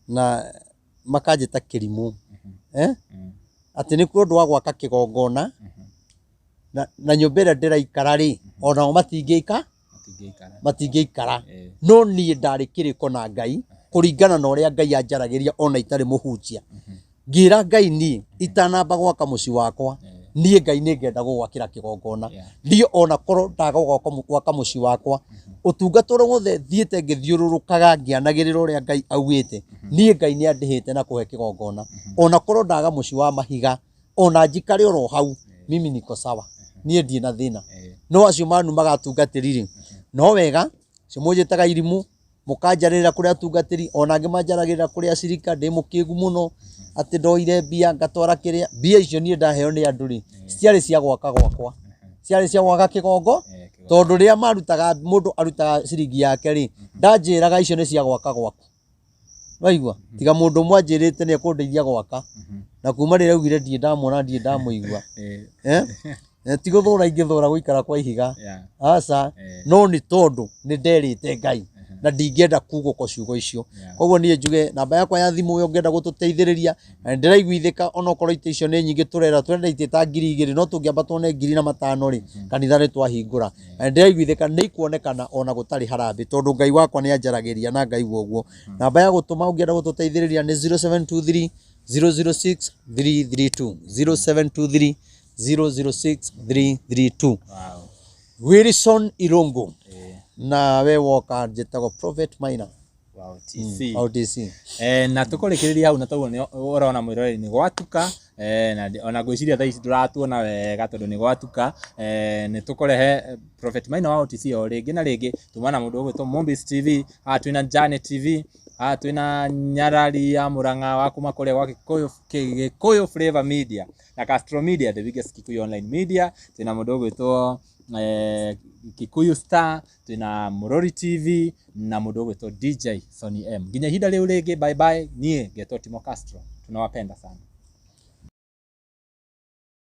na makanjita kirimu ati ni kundu wa gwaka kigongona na nyumba ĩrĩa ndĩraikara ri onao matingĩikara no niĩ ndarĩ kĩrĩko na Ngai kuringana na ũrĩa Ngai anjaragiria ona itarĩ mũhunjia ngira Ngai niĩ itanamba gwaka mucii wakwa niĩ Ngai nĩ ngenda gũgwakĩra kĩgongona ndiĩ ona korwo ndaga gwaka mucii wakwa ũtungata ũrĩa wothe thiĩte ngĩthiũrũrũkaga ngĩanagĩrĩra ũrĩa Ngai augĩte niĩ Ngai nĩ andĩhĩte na kũhe kĩgongona ona korwo ndaga mucii wa mahiga ona njikare oro hau mimi niko sawa niĩ ndie na thina no acio manu magatungatĩri ri no wega cimunjĩtaga irimu mukanjarĩrĩra kũrĩa atungatĩri ona angĩ manjaragĩrĩra kũrĩa acirika ndĩ mũkĩgu mũno atĩ ndoire mbia ngatwara kĩrĩa mbia icio niĩ ndaheo nĩ andũ ri ciarĩ cia gwaka gwakwa ciarĩ cia gwaka kĩgongo tondu rĩrĩa marutaga mũndũ arutaga ciringi yake ri ndanjĩraga icio nĩ cia gwaka gwaku waigua tiga mũndũ mwanjĩrĩte nĩ ekũndeithia gwaka na kuma rĩrĩa augire ndie ndamwona ndie ndamũigua ti guthura ingithura guikara kwa ihiga aca no ni tondu ni nderite Ngai na ndingĩenda kugũko ciugo icio koguo niĩ njuge namba yakwa ya thimu yo ngenda gututeithĩrĩria na ndĩraiguithĩka ona okorwo ite icio nĩ nyingĩ turenda ite ta 2,000 no tũngĩamba tuone 5,000 ri kanitha nĩ twahingũra na ndĩraiguithĩka nĩ ikuonekana ona gũtarĩ harambĩ tondu Ngai wakwa nĩ anjaragĩria na Ngai woguo namba ya gũtũma ũngĩenda gututeithĩrĩria nĩ 0723 006 332 0723 006 332 Wilson Irungu na we woka njĩtagwo Prophet Maina OTC na tukurikiriria hau na toguo ni urona mwiroreri ni gwatuka na ona gwiciria thaa ici nduratuona wega tondu ni gwatuka ni tukurehe Prophet Maina wa OTC o ringi na ringi tumana mundu ugwitwo Mombis TV twina Jane TV twina Nyarari ya Murang'a wa kuma kule wa Gikuyu Flavor Media na Castro Media, the biggest Kikuyu online media. Twina mudogo ito Kikuyu Star, twina Murori TV na mudogo ito DJ Sony M. Nginya hida leo lege, bye bye. Nie Geto Timo Castro, tunawapenda sana.